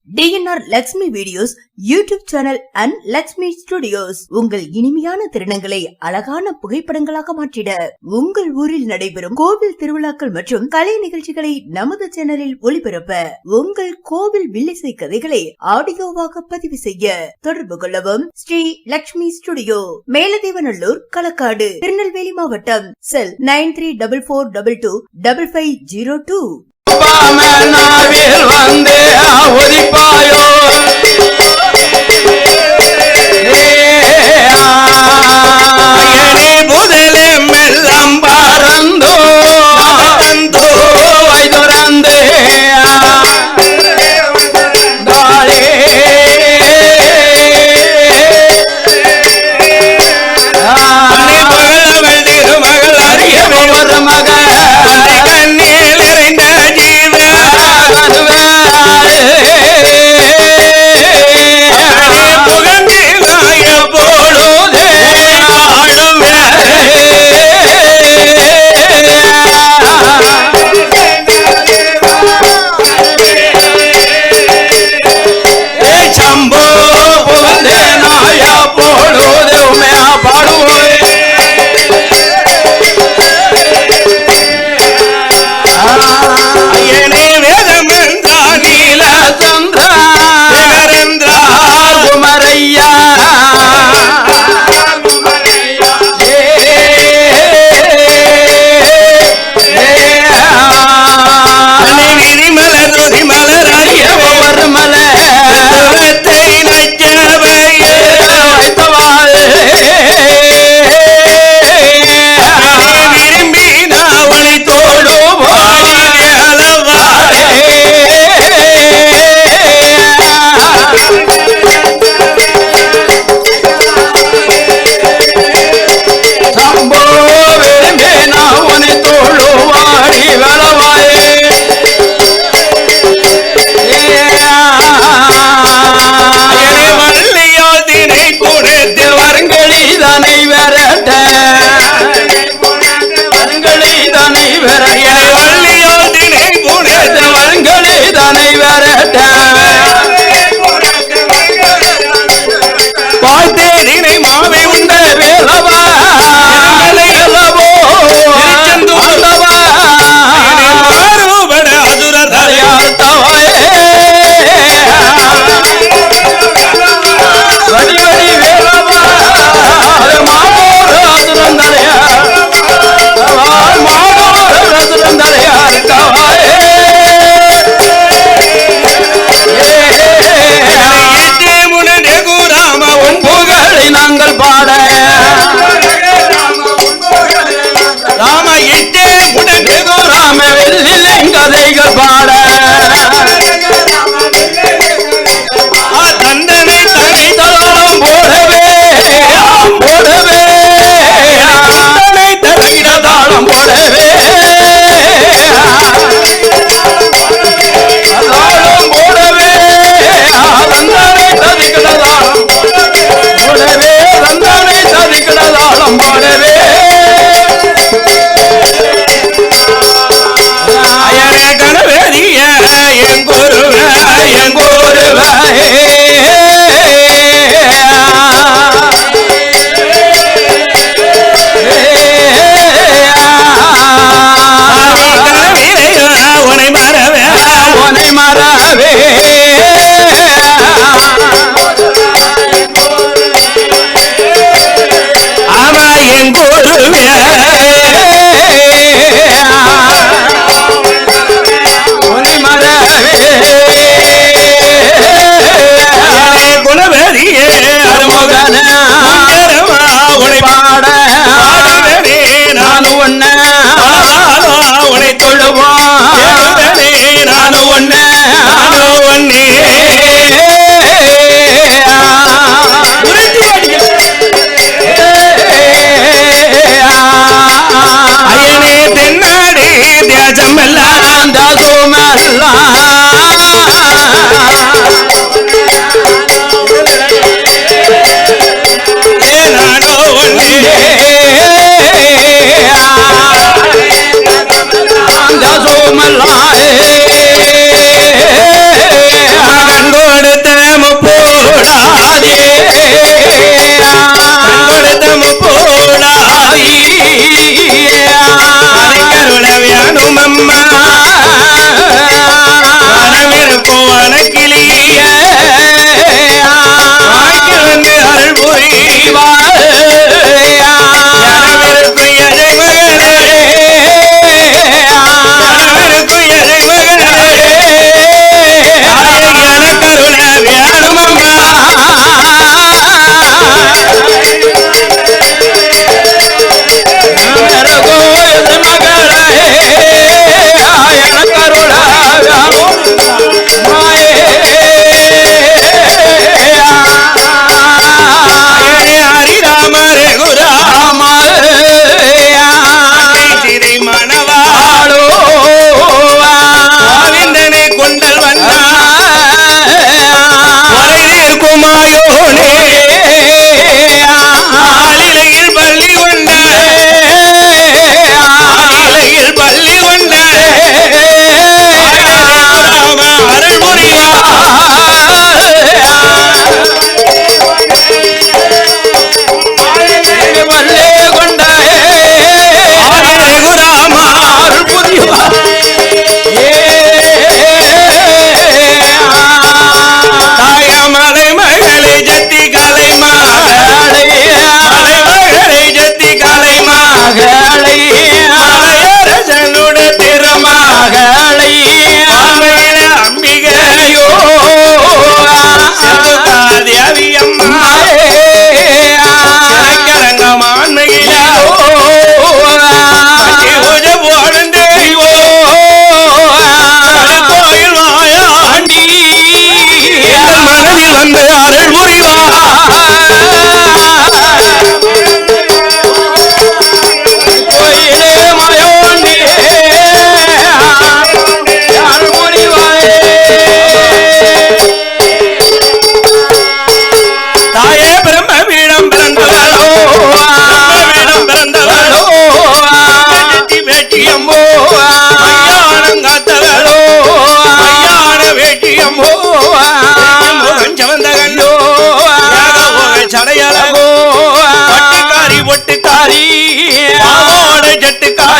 DNR Lakshmi videos YouTube channel and Lakshmi studios உங்கள் இனிமையான திருநங்களை அழகான புகைப்படங்களாக மாற்றிட உங்கள் ஊரில் நடைபெறும் கோவில் திருவிழாக்கள் மற்றும் கலை நிகழ்ச்சிகளை நமது சேனலில் ஒளிபரப்ப உங்கள் கோவில் வில்லிசை கதைகளை ஆடியோவாக பதிவு செய்ய தொடர்பு கொள்ளவும். ஸ்ரீ லட்சுமி ஸ்டுடியோ, மேலதேவநல்லூர், களக்காடு, திருநெல்வேலி மாவட்டம். செல் 9344225502. வந்தே ஒதிப்பாயோ முதலே மெல்லம் பறந்தோ வைதுறந்தே திருமகள் அறிய ஒரு மகன் கண்ணீர் நிறைந்த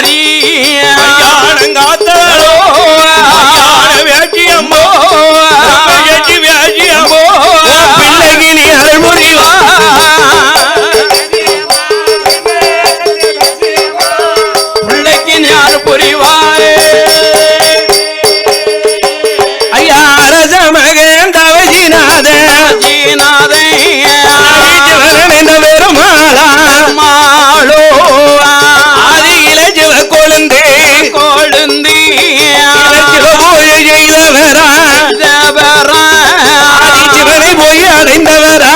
பார்வதி காத்தாளோ வேட்டியம்மோ வேட்டியம்மோ பிள்ளைக்கு நீ அருள்முறிவா பிள்ளைக்கு நீ அருள்புரிவாயே ஐயா அரச மகன் தவசிநாத பெருமாளா மாளோ ஆதியில சிவ கொழுந்து கொழுந்தி பூஜை செய்தவரா சிவனை போய் அடைந்தவரா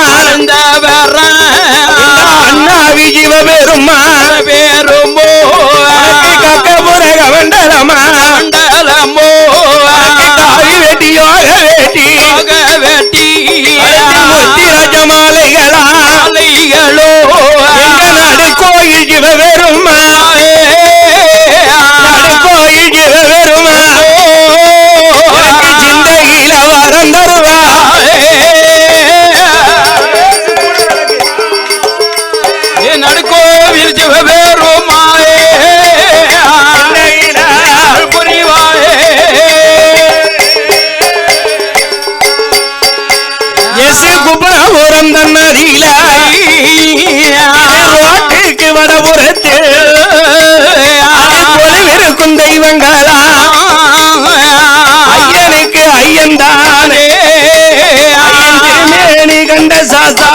அண்ணாவி சிவ பெருமா பெரும்போ கக்கபுர கமண்டலமா மண்டலமோ தாவி வெட்டியோக வெட்டி வெட்டி முத்தி ராஜமாலைகளா மாலைகளோ நாடு கோயில் சிவ பெருமா கோயில் சிவ பெருமா சிந்தையில வரம் தருவா நடுக்கோவில் சிவ பெருமாயே புரிவாயே குபுரம் தன்னதியில ரோட்டுக்கு வடபுறத்து பொலிவிருக்கும் தெய்வங்களா ஐயனுக்கு ஐயன்தானே திருமேனி கண்ட சாசா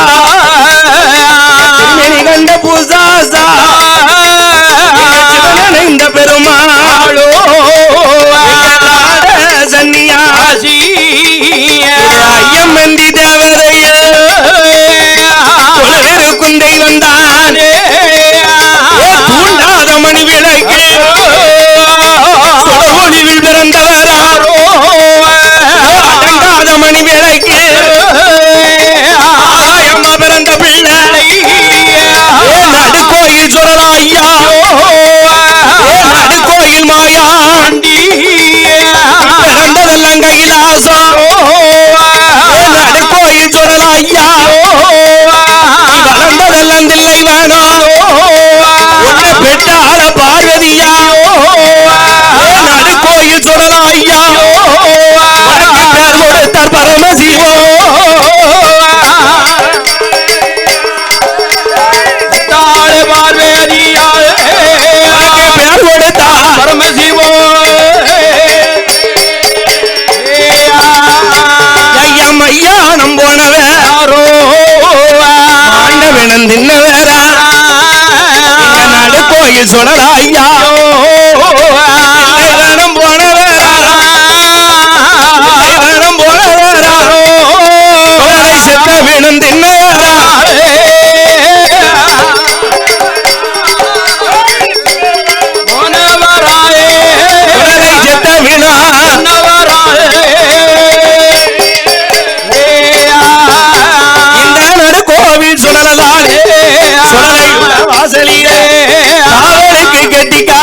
திருமேனி கண்ட பூசாசா இந்த பெருமாளோ சன்னியாசி ஐயம்மந்தி தேவரைய உலகிருக்கும் தெய்வம் தானே தூண்டாத மணி விளக்கு ஒளிவில் பிறந்தவராரோ அடங்காத மணி விளக்கு அம்மா பிறந்த பிள்ளை நடுக்கோயில் சொல்லலாம் ஐயா நடுக்கோயில் மாயாண்டி பிறந்ததெல்லாம் கைலாசம் நடுக்கோயில் சொல்லலாம் ஐயா வளர்ந்ததெல்லாம் தில்லை வேணும் உன்னை பெற்றால பார்வதியா நடுக்கோயில் சொல்லலாம் ஐயா பேர் கொடுத்தார் பரமசிவோ தாழ பார்வதியா பேர் கொடுத்தார் பரமசிவோ ஐயானம் போனவரோ ஆண்டவனம் தின்னவரா நடுக்கோயில் சொல்லலாம் ஐயா வேணும் போனவரா வேணும் போனவரா செத்த வேணும் தின்னவரா போனவராயே செத்த வினா கோவில் சுழலாலே வாசலிலே காவலுக்கு கெட்டிக்கா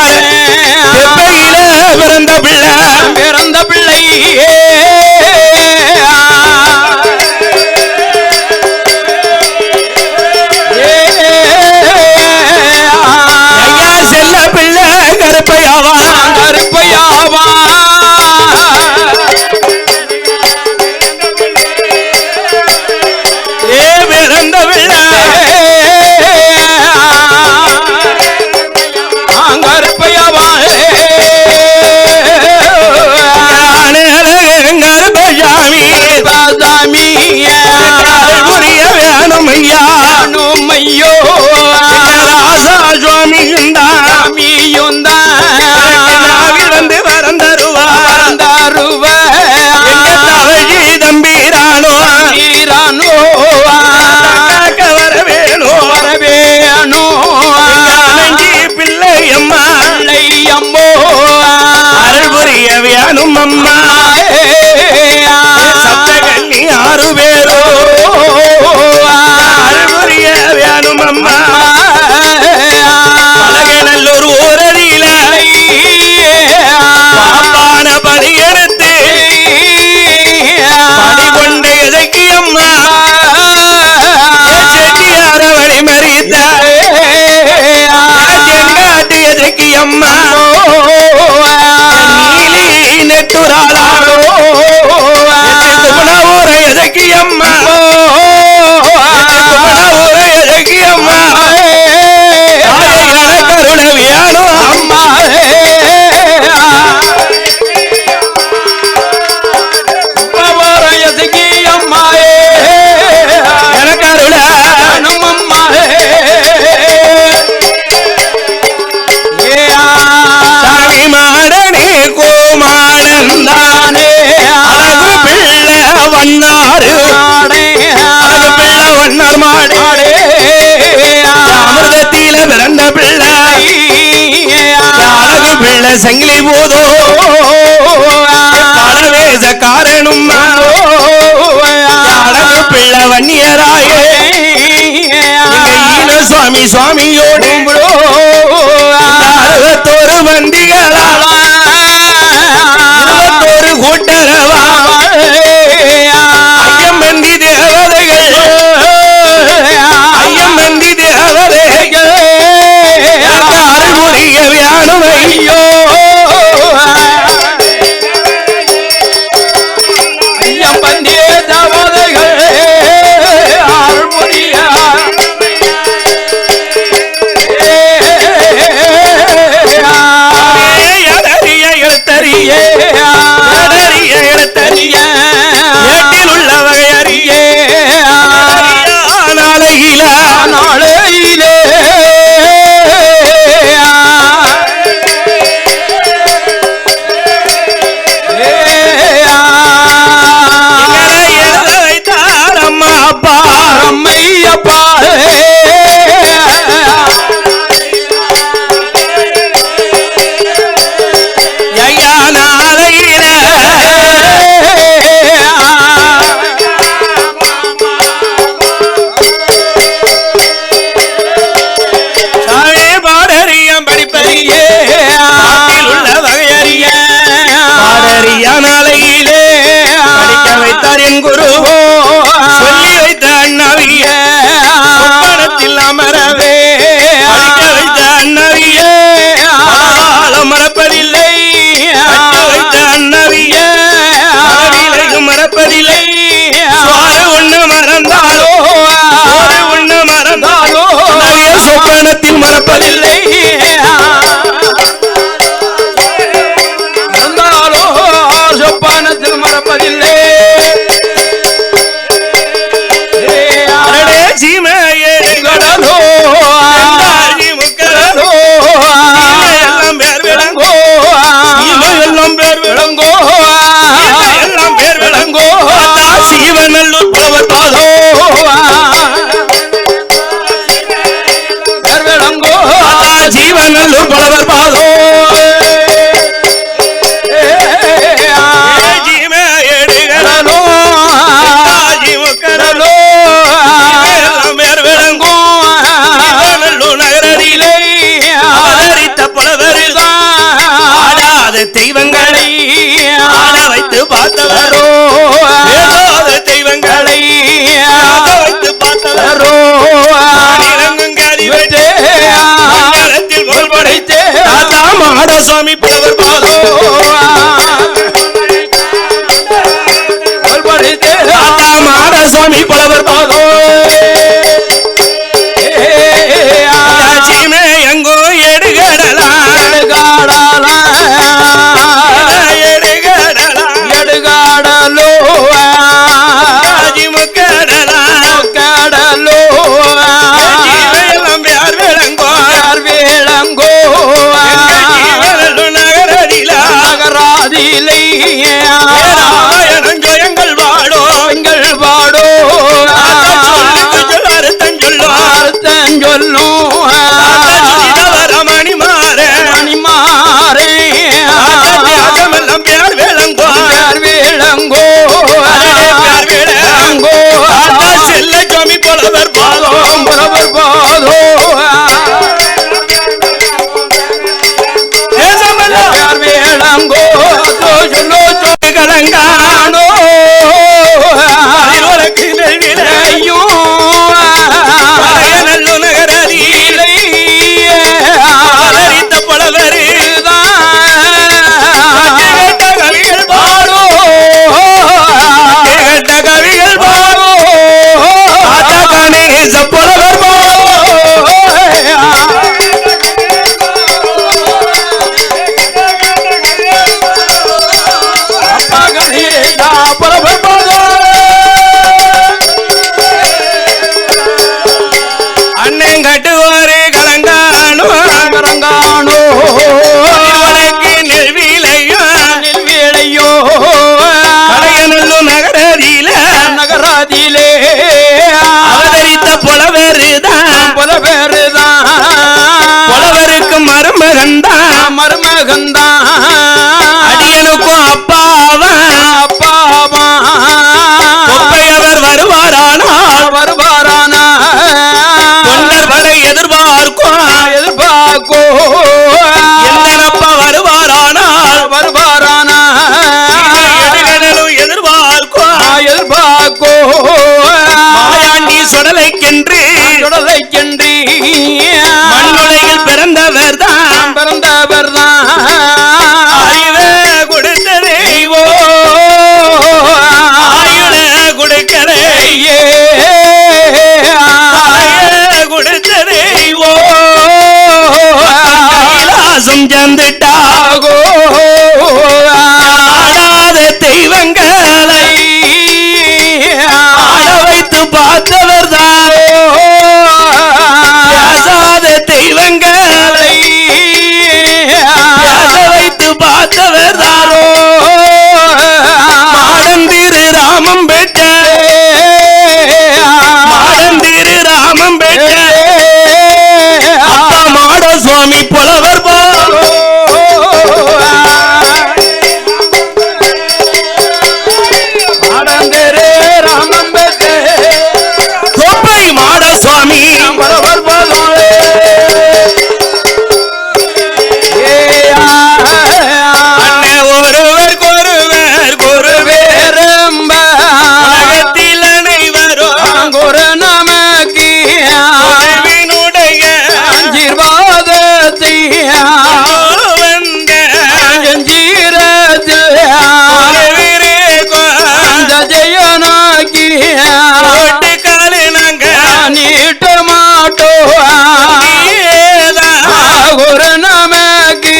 சங்கிலி போதோ பலவேச காரனும் அழகு பிள்ளை வன்னியராயே ஈன சுவாமி சுவாமியோடு 61 வந்திகளா 21 கூட்டரவா ஐயம் வந்தி தேவதைகள் ஐயம் வந்தி தேவதைகள் அருள்புரிய வியானுமையோ ஐயம் வந்தி தேவதைகள் அருள்புரிய சொப்பனத்தில் மறப்பதில்லை மறந்தாலோ சொப்பனத்தில் மறப்பதில்லை சீமையோ முக்கரோ எல்லாம் பேர் விளங்கோ எல்லாம் பேர் விளங்கோ எல்லாம் பேர் விளங்கோ சீவனல்லூர் புலவர் பாதோ ஜீவனல்லூர் புலவர் பாதோ ஜீமையோ முக்கரோ எல்லாம் பேர் விளங்கோ நல்லூர் நகரிலே ஆதரித்த புலவரில் ஆடாத தெய்வங்களை ஆட வைத்து பார்த்தவரோ தெய்வங்களை ஆட வைத்து பார்த்தவரோ மாடசாமி புலவர் பாதோ மாடசாமி புலவர் பாதோ சீமை எங்கோ எடுகடலா எடுகாடலோ முக்கடலா கடலோ எல்லாம் யார் விளங்கோ நகராதிலை எங்கள் வாடோ எங்கள் வாடோ அர்த்தம் சொல்லும் மணிமாறே மணிமாறே பேர் விளங்கோ விளங்கோ விளங்கோ செல்ல சுவாமி புலவர் பாதோ புலவர் பாதோ விளங்கோ சொல்லோ கலங்கானோ ஐயோ நல்லு நகரிலை ஆதரித்த புலவரு கவிகள் பாடோ கவிகள் பாடோ சுடலைக்கென்று மண்ணுலகில் பிறந்தவர் தான் அறிவை கொடுத்த தெய்வம் ஆயுள கொடுக்க கொடுத்த தெய்வம் கைலாசம் சந்துட்டாகோ ஆடாத தெய்வங்களை ஆட வைத்து பார்த்தவர் தானோ பேசாத தெய்வங்களை பேச வைத்து பார்த்தவர் தானோ மாடந்திரு ராமம் பெற்ற மாடந்திரு ராமம் பெற்ற அப்பா மாட சுவாமி புலவர் போலோ மாடந்திரு ராமம் பெற்ற தொப்பை மாட சுவாமி புலவர் போலோ அண்ணே ஒருவர் உலகத்தில் அனைவரும் குரு நமக்கு அறிவினுடைய ஆசீர்வாதத்தை வந்த ஜீரத்தில் ஒருவரே அந்த ஜெயனாக்கி கோட்டுக்காலு நாங்க நீட்ட மாட்டோம் குரு நமக்கு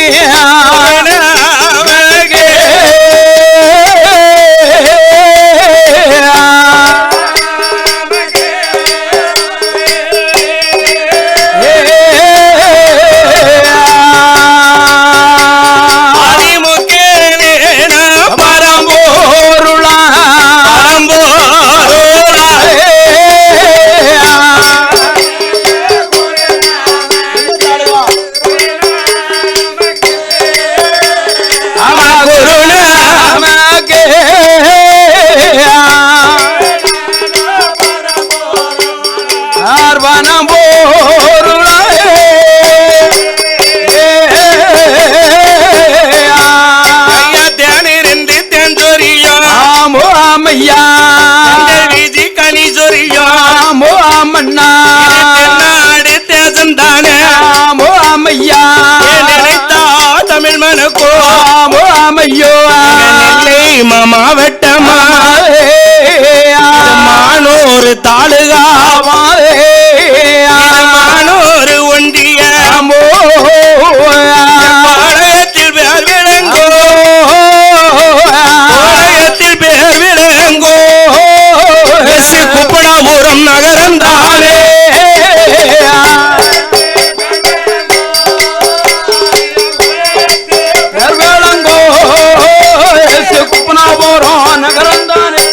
ஆர்வனம் தேனிருந்து தென்சொரியும் ஆமோ ஆமையா வீதி கனி சொரியும் ஆமோ ஆமண்ணா நாடு தேசம் தானே ஆமோ ஆமையா நினைத்தா தமிழ் மனக்கோ ஆமோ ஆமையோ நெல்லை மாவட்டமா மானூர் தாலுகா மானூர் ஒன்றிய பாளையத்தில் பேர் விளங்கோ பாளையத்தில் பேர் விளங்கோ குப்பனாபுரம் நகரம் தானே விளங்கோ குப்பனாபுரம் நகரம் தானே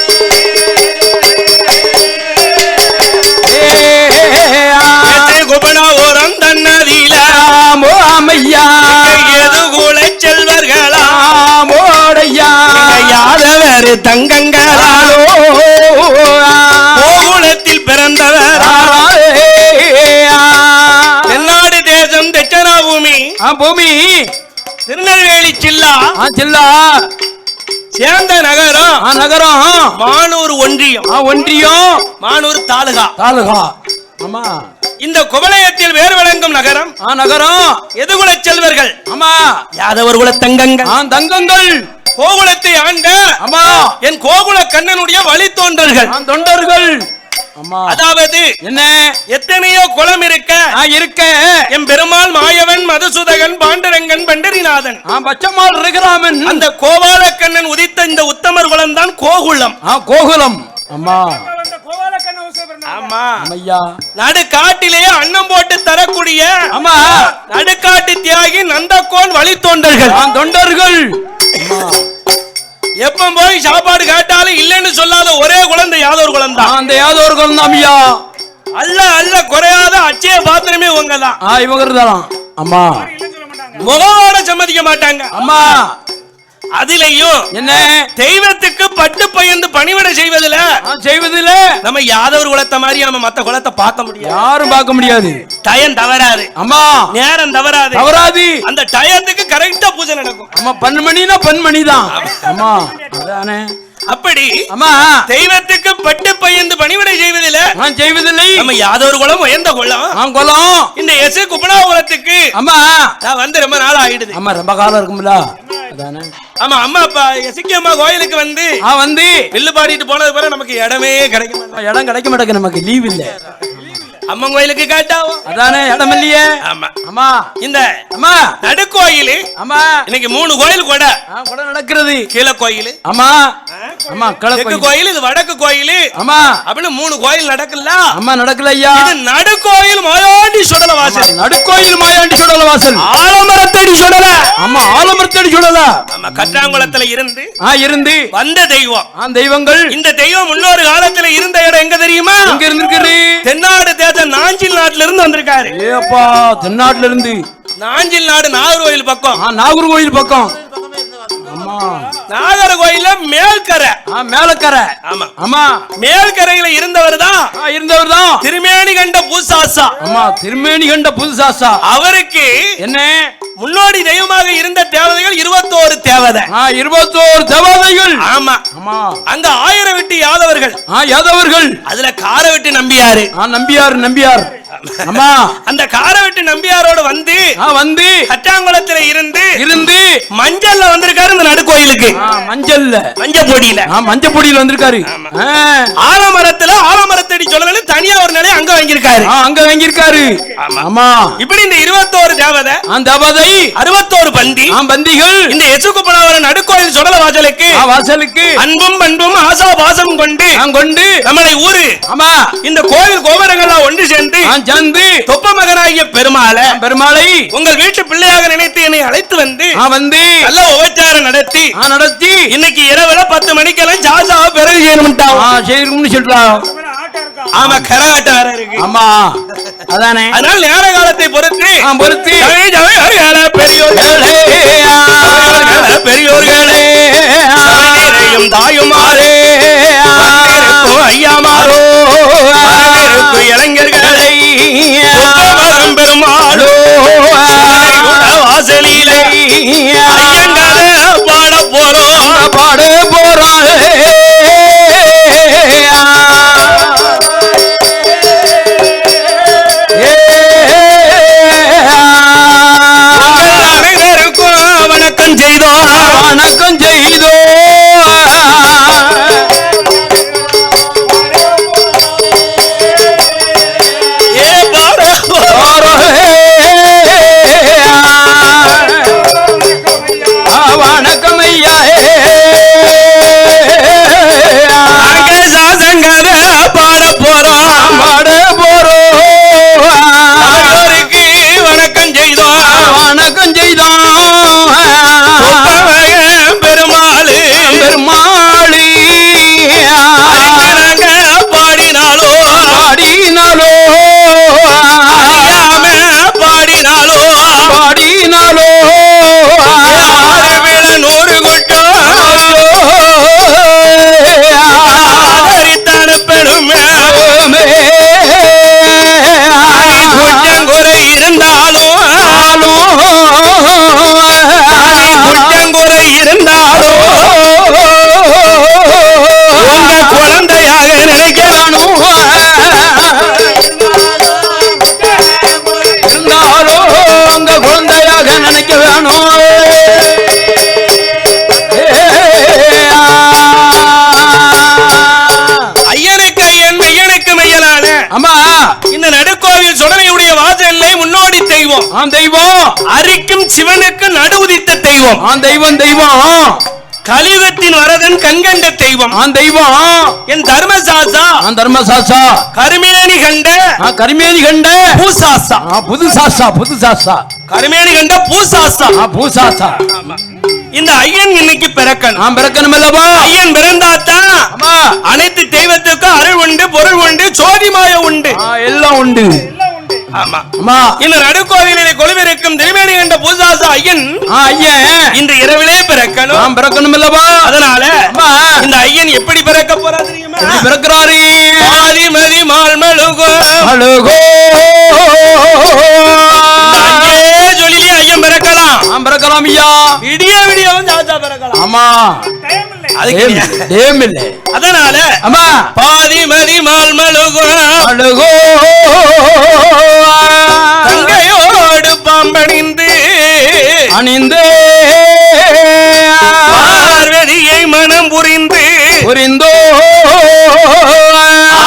குப்பனாபுரம் தன்னதியில ஆமோ ஆமையா எது கூட செல்வர்களா ஆமோடையா யாதவர் தங்கங்களாலோ கோகுலத்தில் பிறந்தவர் தென்னாடு தேசம் தெச்சனா பூமி பூமி திருநெல்வேலி ஜில்லா ஜில்லா சேர்ந்த நகரம் நகரம் மானூர் ஒன்றியம் ஒன்றியம் மானூர் தாலுகா தாலுகா ஆமா இந்த குவலயத்தில் வேறு விளங்கும் நகரம் நகரம் எதுகுல செல்வர்கள் ஆமா யாதவர் குல தங்கங்கள் தங்கங்கள் கோகுலத்தை ஆண்ட ஆமா என் கோகுல கண்ணனுடைய வழித்தோன்றல்கள் தொண்டர்கள் ஆமா அதாவது என்ன எத்தனையோ குலம் இருக்க இருக்க என் பெருமாள் மாயவன் மதுசூதகன் பாண்டரங்கன் பண்டரிநாதன் பச்சமால் இருக்கிறாமன் அந்த கோபால கண்ணன் உதித்த இந்த உத்தமர் குலம் தான் கோகுலம் கோகுலம் ஆமா ஆமா ஐயா நடுக்காட்டிலேயே அன்னம் போட்டு தரக்கூடிய ஆமா நடுக்காட்டு தியாகி நந்தகோன் வழித்தோன்றர்கள் தொண்டர்கள் எப்ப போய் சாப்பாடு கேட்டாலும் இல்லைன்னு சொல்லாத ஒரே குழந்தை யாதவர் குலம் தான் அந்த யாதவர் குலம் தான் ஐயா அல்ல அல்ல குறையாத அச்சய பாத்திரமே உங்க தான் இவங்க தான் அம்மா முகவோட சம்மதிக்க மாட்டாங்க அம்மா அதிலையும் என்ன தெய்வத்துக்கு பட்டு பயந்து பணிவிடை செய்வதில் நம்ம யாதவர் குலத்தை மாதிரி நம்ம மத்த குலத்தை பார்க்க முடியாது, யாரும் பார்க்க முடியாது. டயம் தவறாது, அம்மா நேரம் தவறாது, அந்த டயத்துக்கு கரெக்டா பூஜை நடக்கும். அம்மா 12 மணினா 12 மணி தான். அம்மா அதானே அப்படி அம்மா தெய்வத்துக்கு பட்டு பயந்து பணிவிடை செய்வதில்லை நான் செய்வதில்லை. நம்ம யாதொரு குலம் உயர்ந்த குலம் நான் கொலம். இந்த எசு குப்பனா குலத்துக்கு அம்மா நான் வந்து ரொம்ப நாள் ஆயிடுது. அம்மா ரொம்ப காலம் இருக்கும்ல. அதானே. ஆமா அம்மா அப்பா எசிக்கி அம்மா கோயிலுக்கு வந்து வந்து வில்லு பாடிட்டு போனது பிறகு நமக்கு இடமே கிடைக்க மாட்டேங்குது. இடம் கிடைக்க மாட்டேங்குது, நமக்கு லீவ் இல்ல. அம்மன் கோயிலுக்கு கேட்டாவும் அதானே இடம் இல்லையே. ஆமா அம்மா இந்த அம்மா நடுக்கோயில் அம்மா இன்னைக்கு 3 கோயில் கூட கூட நடக்கிறது. கீழே கோயில் அம்மா அம்மா தெற்கு கோயில் இது வடக்கு கோயில் அம்மா அப்படின்னு 3 கோயில் நடக்கல. அம்மா நடக்கல ஐயா. இது நடுக்கோயில் மாயாண்டி சுடல வாசல். நடுக்கோயில் மாயாண்டி சுடல வாசல். ஆலமரத்தடி சுடல. அம்மா ஆலமரத்தடி சுடல. நம்ம கட்டாங்குளத்துல இருந்து இருந்து வந்த தெய்வம் தெய்வங்கள். இந்த தெய்வம் முன்னொரு காலத்துல இருந்த இடம் எங்க தெரியுமா? எங்க இருந்திருக்காரு? தென்னாடு தேச நாஞ்சில் நாட்டுல இருந்து வந்திருக்காரு. ஏப்பா தென்னாட்டுல இருந்து. நாஞ்சில் நாடு நாகர்கோயில் பக்கம். நாகர்கோயில் பக்கம். அம்மா நாகர்கோயில மேல்கரை மேலக்கரை. ஆமா அம்மா மேல்கரையில இருந்தவர் தான் திருமேனி கண்ட பூசாசா. அம்மா திருமேனி கண்ட பூசாசா. அவருக்கு என்ன முன்னோடி தெய்வமாக இருந்த தேவதைகள் 21 தேவதை. 21 தேவதைகள். ஆமா ஆமா அங்க 1000 வெட்டி யாதவர்கள். யாதவர்கள் அதுல காரவெட்டி நம்பியாரு. நம்பியார். அம்மா அந்த காரவெட்டி நம்பியாரோட வந்து கட்டாங்குளத்துல இருந்து மஞ்சள்ல வந்திருக்காரு இந்த நடுக்கோயிலுக்கு. மஞ்சள் பொடியில வந்திருக்காரு. ஆலமரத்தடி சொல்லல தனியா ஒரு நிலை அங்க வாங்கியிருக்காரு. ஆமா இப்படி இந்த 21 தேவதை 61 பந்திகள் இந்த எசுக்குப்பனாவர நடுக்கோயில் சுடல வாசலுக்கு அன்பும் பண்பும் ஆசா பாசம் கொண்டு நம்மளை ஊரு இந்த கோவில் கோபுரங்கள்லாம் ஒன்று சேர்ந்து தொப்ப மகனாகிய பெருமாளை உங்கள் வீட்டு பிள்ளையாக நினைத்து என்னை அழைத்து வந்து நல்ல உபச்சாரம் நடத்தி இன்னைக்கு இரவுல 10 மணிக்கெல்லாம் ஜாசாவை பிறகு செய்யணும்னு சொல்றான். ஆமா கரகாட்டம் வேற இருக்கு. ஆமா அதானே. அதனால நேர காலத்தை பொறுத்து பெரியோர்களே தாயுமாரே ஐயாமாரோ இளைஞர்களை பெருமாளோ வாசலிலே பாட போறோம். வணக்கம் செய்தோ வணக்கம் ஐயா. பாட போறோம். வணக்கம் செய்தோம். பெருமாளி பாடினாலோ நூறு கொட்டோ ஆதரித்தான பெருமை குற்றங்குறை இருந்தாலும் உங்க குழந்தையாக நினைக்கணும். உங்க குழந்தையாக நினைக்க வேணும். ஐயனுக்கு ஐயன் மெய்யனுக்கு மெய்யனான அம்மா இந்த நடுக்கோவில் சுடலையுடைய வாசல்லை முன்னோடி தெய்வம். அரிக்கும் சிவனுக்கு நடு உதித்த தெய்வம். தெய்வம் கலியுகத்தின் வரதன் கண்கண்ட தெய்வம். என் தர்மசாசா கருமேனி கண்ட புதுசாசா கருமேனி கண்ட பூசாசா. இந்த ஐயன் இன்னைக்கு பிறக்கணும் அல்லவா? ஐயன் பிறந்தாத்தான் அனைத்து தெய்வத்துக்கும் அருள் உண்டு, பொருள் உண்டு, சோதிமாய உண்டு, எல்லாம் உண்டு. ஆமா இந்த நடுக்கோவிலிலே கொலுவிருக்கும் திருமேனி கண்ட பூசாசா ஐயன் இன்று இரவிலே பிறக்கணும் அல்லவா? அதனால இந்த ஐயன் எப்படி பிறக்க போறா தெரியுமா? பிறக்கிறாரு ஆதிமதி மால்மழுகோ சொல்லிலே ஐயன் பிறக்கலாம். ஐயா. விடிய விடியவும் தாத்தா பிறக்கலாம். ஆமா அதுக்கு டேம் இல்ல. அதனால அம்மா பாதி மதி மால் மழுகோ அழுகோ தங்கையோடு பாம்பணிந்து அணிந்து பார்வதியை மனம் புரிந்து புரிந்தோ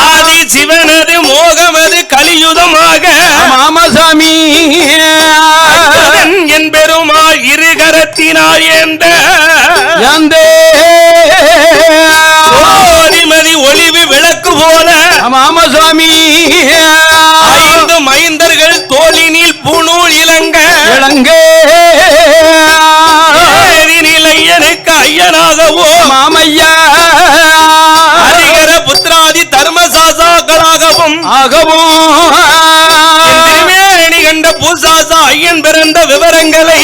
ஆதி சிவனது மோகமது கலியுதமாக மாமசாமி என் பெருமாள் இருகரத்தினார் எந்த மதி ஒளிவு விளக்கு போல மாமசாமி ஐந்து மைந்தர்கள் தோளினில் பூணூல் இளங்க நிலை எனக்கு ஐயனாகவோ மாமையா ஹரிகர புத்திராதி தர்மசாசாக்களாகவும் திருமேனி கண்ட பூசாசா ஐயன் பிறந்த விவரங்களை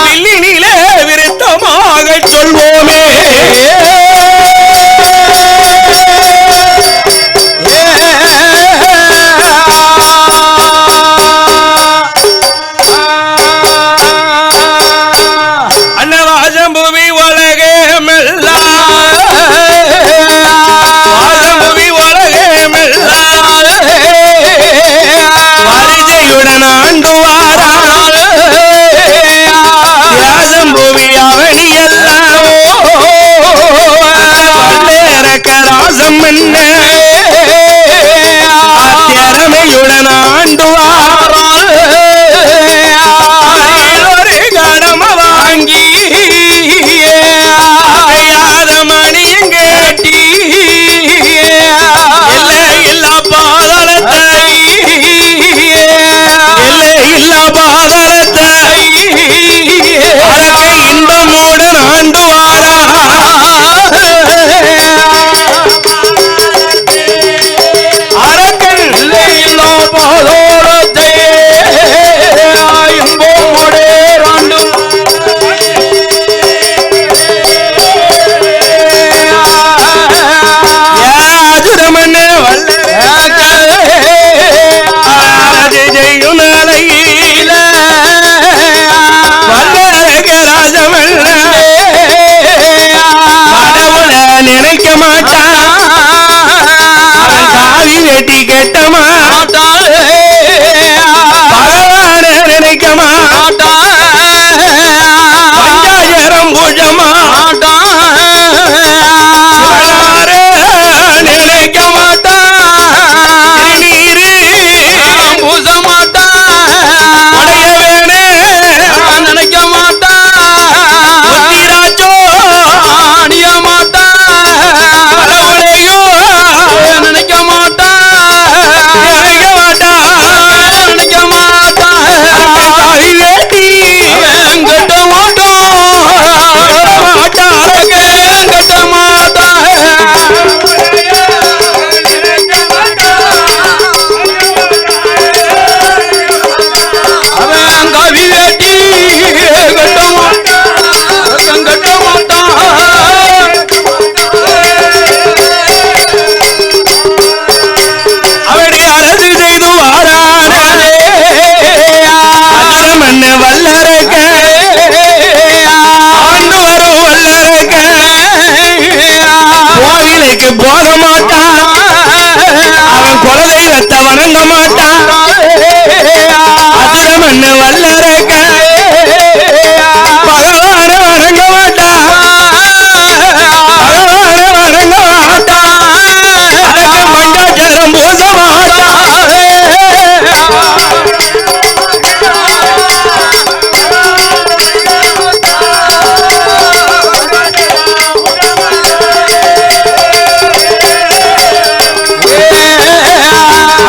வில்லினிலே விருத்தமாக சொல்வோமே. திறமையுடன் ஆண்டுவார் ஒரு கடம வாங்கி மணியும் கேட்டி இல்லா பாதளத்தை இல்லா பாதளத்தை இன்பமுடன் ஆண்டுவாரா நினைக்க மாட்டான் காவி வெட்டி கெட்ட மாட்டான் பகவான நினைக்க மாட்டான் பஞ்சாயிரம் பூஜமா நினைக்க மாட்டான் பூச மாட்டான் நினைக்க மாட்டான் அணிய மாட்டான் நினைக்க மாட்டான் நினைக்க மாட்டான் வேட்டி கட்ட மாட்டான் கட்ட மாட்டான் அவன் கவி வேட்டி கட்ட மாட்டான் கட்ட மாட்டான் அவனை அரசு செய்து வாரானே மண்ண வல்லரக்க ஆண்டு வரும் வல்லரக்க கோவிலுக்கு போக மாட்டான் அவன் குலதெய்வத்தை வணங்க மாட்டான் அசுர மண்ண வல்லரக்க பகவான வணங்க மாட்டான் பகவான வணங்க மாட்டான் பஞ்சாச்சரம் பூச மாட்டான்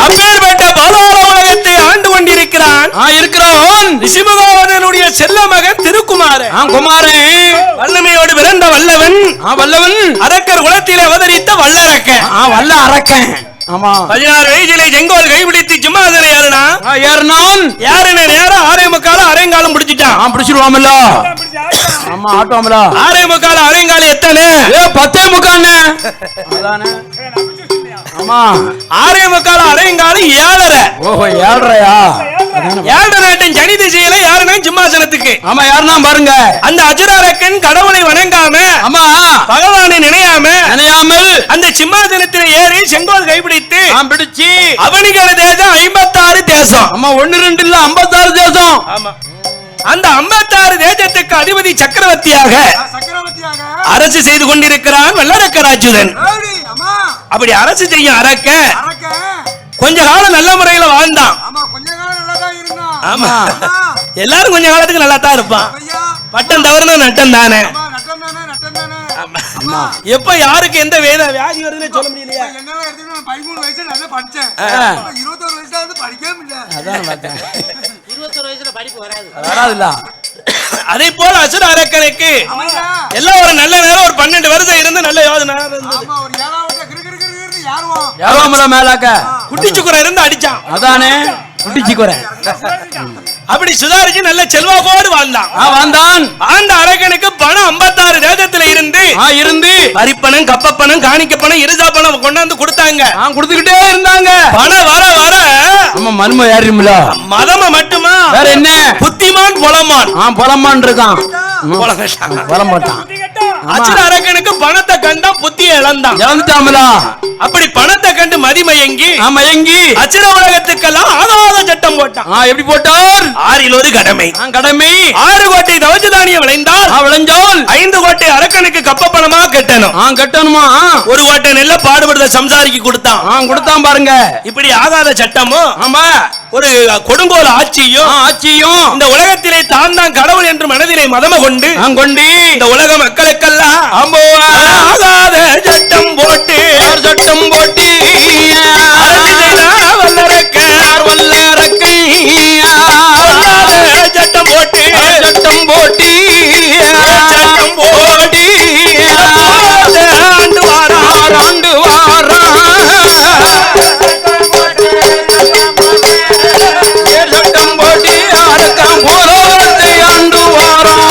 அப்பேற்பட்ட பாதாள உலகத்தை ஆண்டு கொண்டிருக்கிறான் ரிஷிபகவானுடைய செல்ல மகன் திருக்குமாரன் குமாரன் வல்லமையோடு பிறந்த வல்லவன் வல்லவன் அரக்கர் குலத்திலே அவதரித்த வல்லரக்கன் வல்ல அரக்கன். ஆமா 16 வயதிலே செங்கோல் கைப்பிடித்து சிம்மாசனம் ஏறினான். யாருன்னு நேரம் 6:45 அரைங்காலம் பிடிச்சிட்டான். பிடிச்சிருவாமல்ல. ஆமா ஆட்டுவாமல்ல. 6:45 அரைங்காலம் எத்தனை? 10:45. அதானே. ஆமா 6:45 அரைங்காலம் 7:30. ஓஹோ 7:30யா? ஏழு நாட்டின் சனி திசையில யாருன்னா சிம்மாசனத்துக்கு. ஆமா யாருன்னா பாருங்க. அந்த அசுரரக்கன் கடவுளை வணங்காம, ஆமா பகவானை நினையாமல் அந்த சிம்மாசனத்தில் ஏறி செங்கோல் கைப்பிடித்து பிடிச்சி அவனிகள தேசம் 56 தேசம். ஆமா 1 2 இல்ல 56 தேசம். ஆமா அந்த 56 தேசத்துக்கு அதிபதி சக்கரவர்த்தியாக அரசு செய்து கொண்டிருக்கிறான் வல்லரக்கராஜுதன். அப்படி அரசு செய்யும் அரக்க கொஞ்ச காலம் நல்ல முறையில வாழ்ந்தான். ஆமா எல்லாரும் கொஞ்ச காலத்துக்கு நல்லா தான் இருப்பான். பட்டம் தவறுனா நட்டம் தானே. எப்ப யாருக்கு எந்த வியாதி வருதுன்னு சொல்ல முடியலையா? 13 வயசுல நல்லா படிச்சேன். 21 வயசுல வந்து படிக்கவே இல்ல. அதான் பார்த்தேன். 21 வயசுல படிப்பு வராதுல்ல. அதே போல அசுர அரக்கனுக்கு எல்லாம் ஒரு நல்ல நேரம் ஒரு 12 வருஷம் இருந்து நல்ல யோசனை இருந்தது. ஆமா ஒரு 7வது கிறுகிறுகிறுன்னு யாருவான்? யாரோமல மேலாக்க குட்டிச்சுக்குற இருந்து அடிச்சான். அதானே குட்டிச்சுக்குற. அப்படி சுதாரிச்சு நல்ல செல்வாக்கோடு வாழ்ந்தான். அந்த அரக்கனுக்கு பணம் 56 தேசத்துல இருந்து வரிப்பணம், கப்பப்பணம், காணிக்கப்பணம், இருசா பணம் கொண்டாந்து கொடுத்தாங்க. கொடுத்துக்கிட்டே இருந்தாங்க. பணம் வர வர நம்ம மர்ம ஏறிமுல மதம மட்டுமா வேற என்ன புத்திமான் பொலமான். பொலமான் இருக்கான். பொலமாட்டான். அசுர அரக்கனுக்கு பணத்தை கண்டா புத்தியை இழந்தாமலா. அப்படி பணத்தை கண்டு மதிமயங்கி அசுர உலகத்துக்கெல்லாம் ஆகாத சட்டம் போட்டான். எப்படி போட்டார்? 6 ஒரு கடமை. 6 கோட்டை தவச்சு தானியம் விளைந்தால் 5 கோட்டை அரக்கனுக்கு கப்ப பணமா கட்டணுமா. 1 கோட்டை நெல்ல பாடுபடுத சம்சாரிக்கு கொடுத்தான் பாருங்க. இப்படி ஆகாத சட்டமும் ஆமா ஒரு கொடுங்கோல் ஆட்சியும் இந்த உலகத்திலே தான் கடவுள் என்று மனதிலே மதம கொண்டு இந்த உலக மக்களுக்கெல்லாம் ஆகாத சட்டம் போட்டு வல்லரக்கை சட்டம் போட்டு ஆண்டு வாரா சட்டம் போட்டு அரக்கம் போலத்தை ஆண்டு வாரா.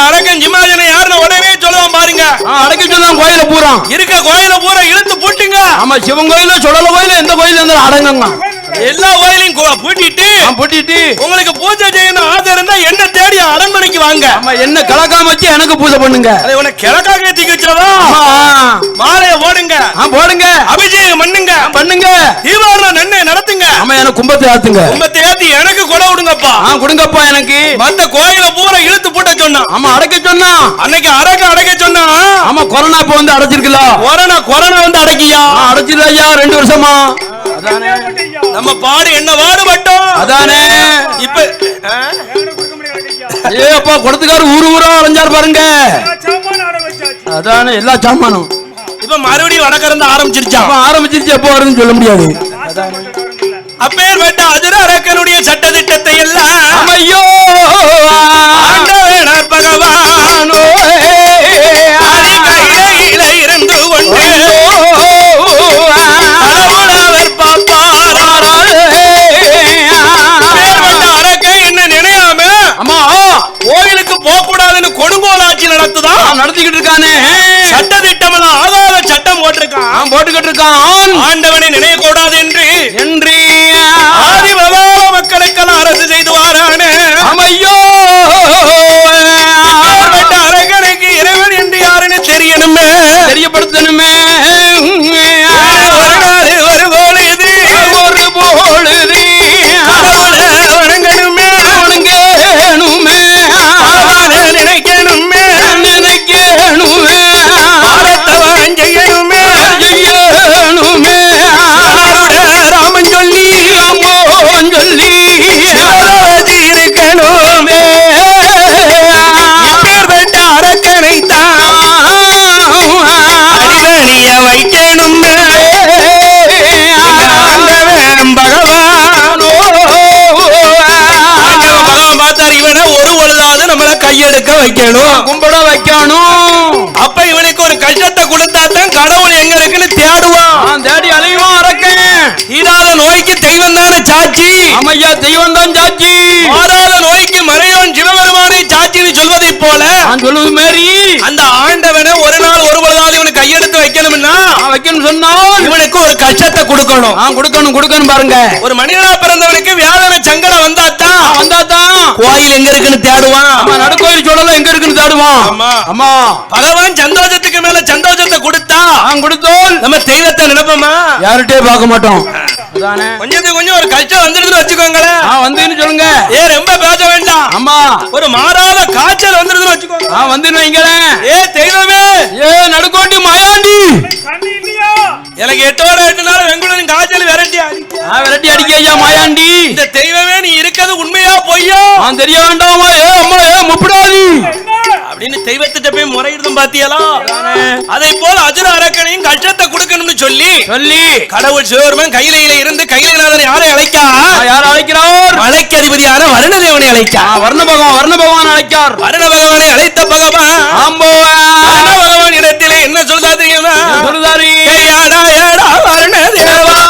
அரக்கன் சிம்மாசனை யாருன்னு உடனே சொல்லுவான் பாருங்க. அடக்கி சொல்லலாம். கோயில பூரா இருக்க கோயில பூரா இழுத்து பூட்டுங்க. ஆமா சிவன் கோயில சொல்லல கோயில எந்த கோயில இருந்தாலும் அடங்குங்க. எல்லா கோயிலையும் பூட்டிட்டு உங்களுக்கு பூஜை செய்யணும் ஆசை இருந்தா என்ன தேடி அரண்மனைக்கு வாங்க. ஆமா என்ன கிழக்காம வச்சு எனக்கு பூஜை பண்ணுங்க. அதை உனக்கு கிழக்காக தீக்கி வச்சிடவா. மாலைய போடுங்க அபிஷேகம் பண்ணுங்க தீபாவளி நன்மை நடத்துங்க. ஆமா எனக்கு கும்பத்தை ஏத்தி எனக்கு கொடை கொடுங்கப்பா எனக்கு. மத்த கோயில பூரா இழுத்து பூட்ட சொன்னான். ஆமா அடைக்க சொன்னான். அன்னைக்கு அடைக்க சொன்னான். ஆமா கொரோனா இப்ப வந்து அடைச்சிருக்கல. கொரோனா வந்து அடைக்கியா? அடைச்சிருக்கா 2 வருஷமா. அதானே நம்ம பாடு என்ன பாடுபட்டோம். அதானே இப்ப அப்பா கொடுத்துக்காரு ஊரா அலைஞ்சார் பாருங்க. அதானே எல்லா சாமானும் இப்ப மறுபடியும் வடக்கறந்து ஆரம்பிச்சிருச்சு. எப்போ வருதுன்னு சொல்ல முடியாது. அப்பேற்பட்ட அசுர அரக்கனுடைய சட்ட திட்டத்தை எல்லாம் ஐயோ ஆண்டவனார் பகவானோ கையில இருந்து கொண்டு அவர் பாப்பார். அரக்க என்ன நினையாம கோயிலுக்கு போக கூடாதுன்னு கொடுங்கோல் ஆட்சி நடத்திக்கிட்டு இருக்கானே. சட்ட திட்டம் ஆகாத சட்டம் போட்டுக்கிட்டு இருக்கான். ஆண்டவனை நினைய கூடாது என்று ஆதி மக்களுக்கெல்லாம் அரசு செய்து வாரானே. அமையோ அரகனுக்கு இறைவன் என்று யாருன்னு தெரியப்படுத்தணுமே. ஒரு கோல் இது வைக்கணும். அப்ப இவனுக்கு ஒரு கஷ்டத்தை கொடுத்தாதான் கடவுள் எங்க இருக்குன்னு தேடுவான். தேடி அலைவான் அரக்கன். தீராத நோய்க்கு தெய்வம் தானே சாட்சி. ஆமையா, தெய்வம் தான் சாட்சி. மாறாத நோய்க்கு மறையோன் சிவபெருமானை சாட்சின்னு சொல்வதை போல நான் சொல்லுவது மாரி அந்த ஆண்டவனை ஒரு நாள் ஒரு பொழுதாவது இவனுக்கு கையெடுத்து வைக்கணும்னா வைக்கணும் சொன்னால் இவனுக்கு ஒரு கஷ்டத்தை கொடுக்கணும். கொடுக்கணும் பாருங்க. ஒரு மனிதனா பிறந்தவனுக்கு வேதனை சங்கடம் வந்தாதான் கோயில் எங்க இருக்குன்னு தேடுவான். நடுக்கோயில் சொல்லல எங்க இருக்குன்னு தேடுவான். ஆமா, பகவான் சந்தோஷத்துக்கு மேல சந்தோஷத்தை கொடுத்தோம் நம்ம தெய்வத்தை நினைப்போமா? யார்கிட்டயே பார்க்க மாட்டோம். கொஞ்சத்துக்கு கொஞ்சம் ஒரு கஷ்டம் வந்துருதுன்னு வச்சுக்கோங்களேன். வந்துன்னு சொல்லுங்க. ரொம்ப பேச வேண்டாம். ஆமா, ஒரு மாறாத காய்ச்சல் வந்துருதுன்னு வச்சுக்கோங்க. வந்துன்னு வைங்களேன். தெய்வமே, நடுக்கோண்டி மாயாண்டி, எனக்கு 8 வாரம் 8 நாள் வெங்குடன் காய்ச்சல் விரட்டி அடிக்க ஐயா மாயாண்டி. இந்த தெய்வமே நீ இருக்கிறது உண்மையா பொய்யா தெரிய வேண்டாமா? அம்மா முப்படாது அப்படின்னு தெய்வத்திட்ட போய் முறையிடுதும் பாத்தியலா? அதை போல அசுர அரக்கனையும் கஷ்டத்தை கொடுக்கணும்னு சொல்லி கடவுள் சிவபெருமான் கையில இருந்து கையிலநாதனை யாரை அழைக்கிறார்? மலைக்கு அதிபதியான வருணதேவனை அழைக்கார். வர்ண பகவான் அழைக்கார். வருண பகவானை அழைத்த பகவான் வருண பகவான் இடத்திலே என்ன சொல்றா தெரியுமா? சொல்லுதாரி, வருணதேவா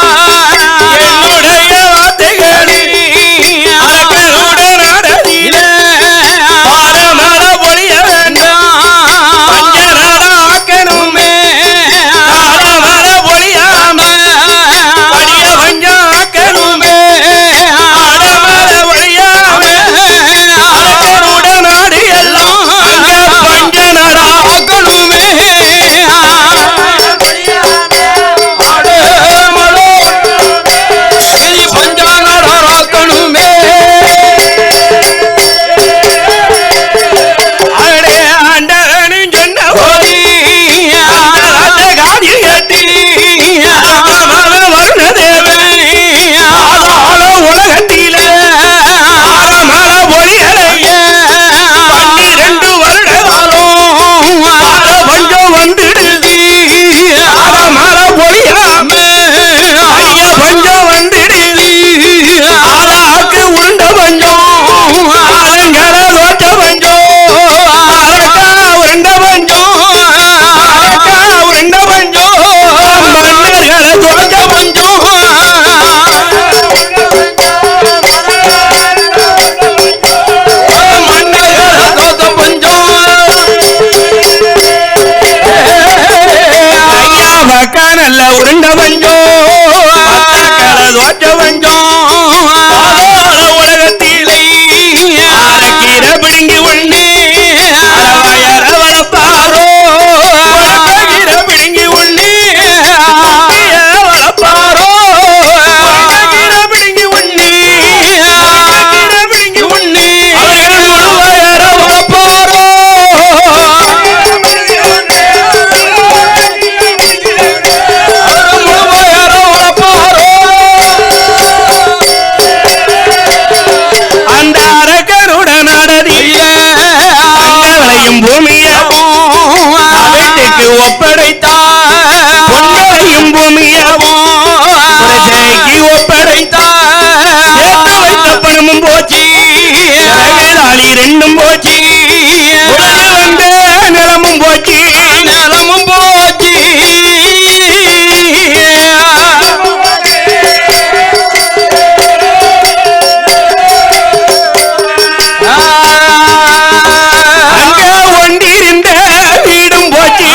என்னுடைய வார்த்தைகளில் அரக்கனுடன் அடதிலே பாரமர பொழிய வேண்டாம். பஞ்சநட ஆக்கணுமே பாரமர பொழியாம படிய பஞ்சம் ஆக்கணுமே பாரமர பொழியாம அரக்கனுடன் நாடு எல்லாம் பஞ்சநட ஆக்கணுமே. நல்ல உருண்ட பஞ்சம் தோற்ற பஞ்சம் உலகத்திலே அரைக்கீர பிடுங்கி ஒண்ணு வயர வளர்ப்பாரோ கீர பிடுங்கி ஒண்ணு வளர்ப்பாரோ கீர பிடுங்கி ஒண்ணு கீர பிடுங்கி ஒண்ணு வயர வளர்ப்பாரோ வீட்டுக்கு ஒப்படைத்தார் பொன்னையும் பூமியாவும் பிரஜைக்கு ஒப்படைத்தார் சேர்த்து வைத்த பணமும் போச்சு வேளாளி ரெண்டும் போச்சு வந்த நிலமும் போச்சு அங்க ஒண்டிருந்த வீடும் போச்சு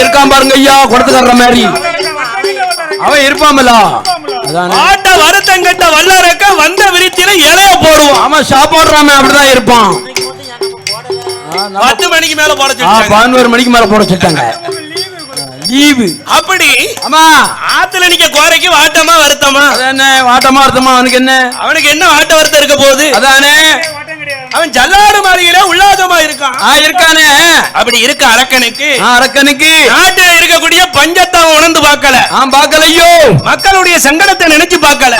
இருக்கான் பாருங்க ஐயா, கொடுத்துக்கற மாதிரி அவன் இருப்பாமல. ஆட்ட வருத்தம் கட்ட வல்லரக்க வந்த விருத்தியில இலைய போடுவான். அவன் சாப்பாடுறாம அப்படிதான் இருப்பான். 10 மணிக்கு மேல போட சொல்லிட்டாங்க. 11 மணிக்கு மேல போட சொல்லிட்டாங்க. லீவு அப்படி ஆமா. ஆத்துல நிக்க கோரைக்கு வாட்டமா வருத்தமா? அதானே வாட்டமா வருத்தமா. அவனுக்கு என்ன வாட்ட வருத்தம் இருக்க போகுது? அதானே அவன் ஜல்லாடு மாளிகையில உல்லாசமா இருக்கான். இருக்கானே. அப்படி இருக்க அரக்கனுக்கு நாட்டில் இருக்கக்கூடிய பஞ்சத்தை உணர்ந்து பார்க்கல. பார்க்கலையோ. மக்களுடைய சங்கடத்தை நினைச்சு பார்க்கல.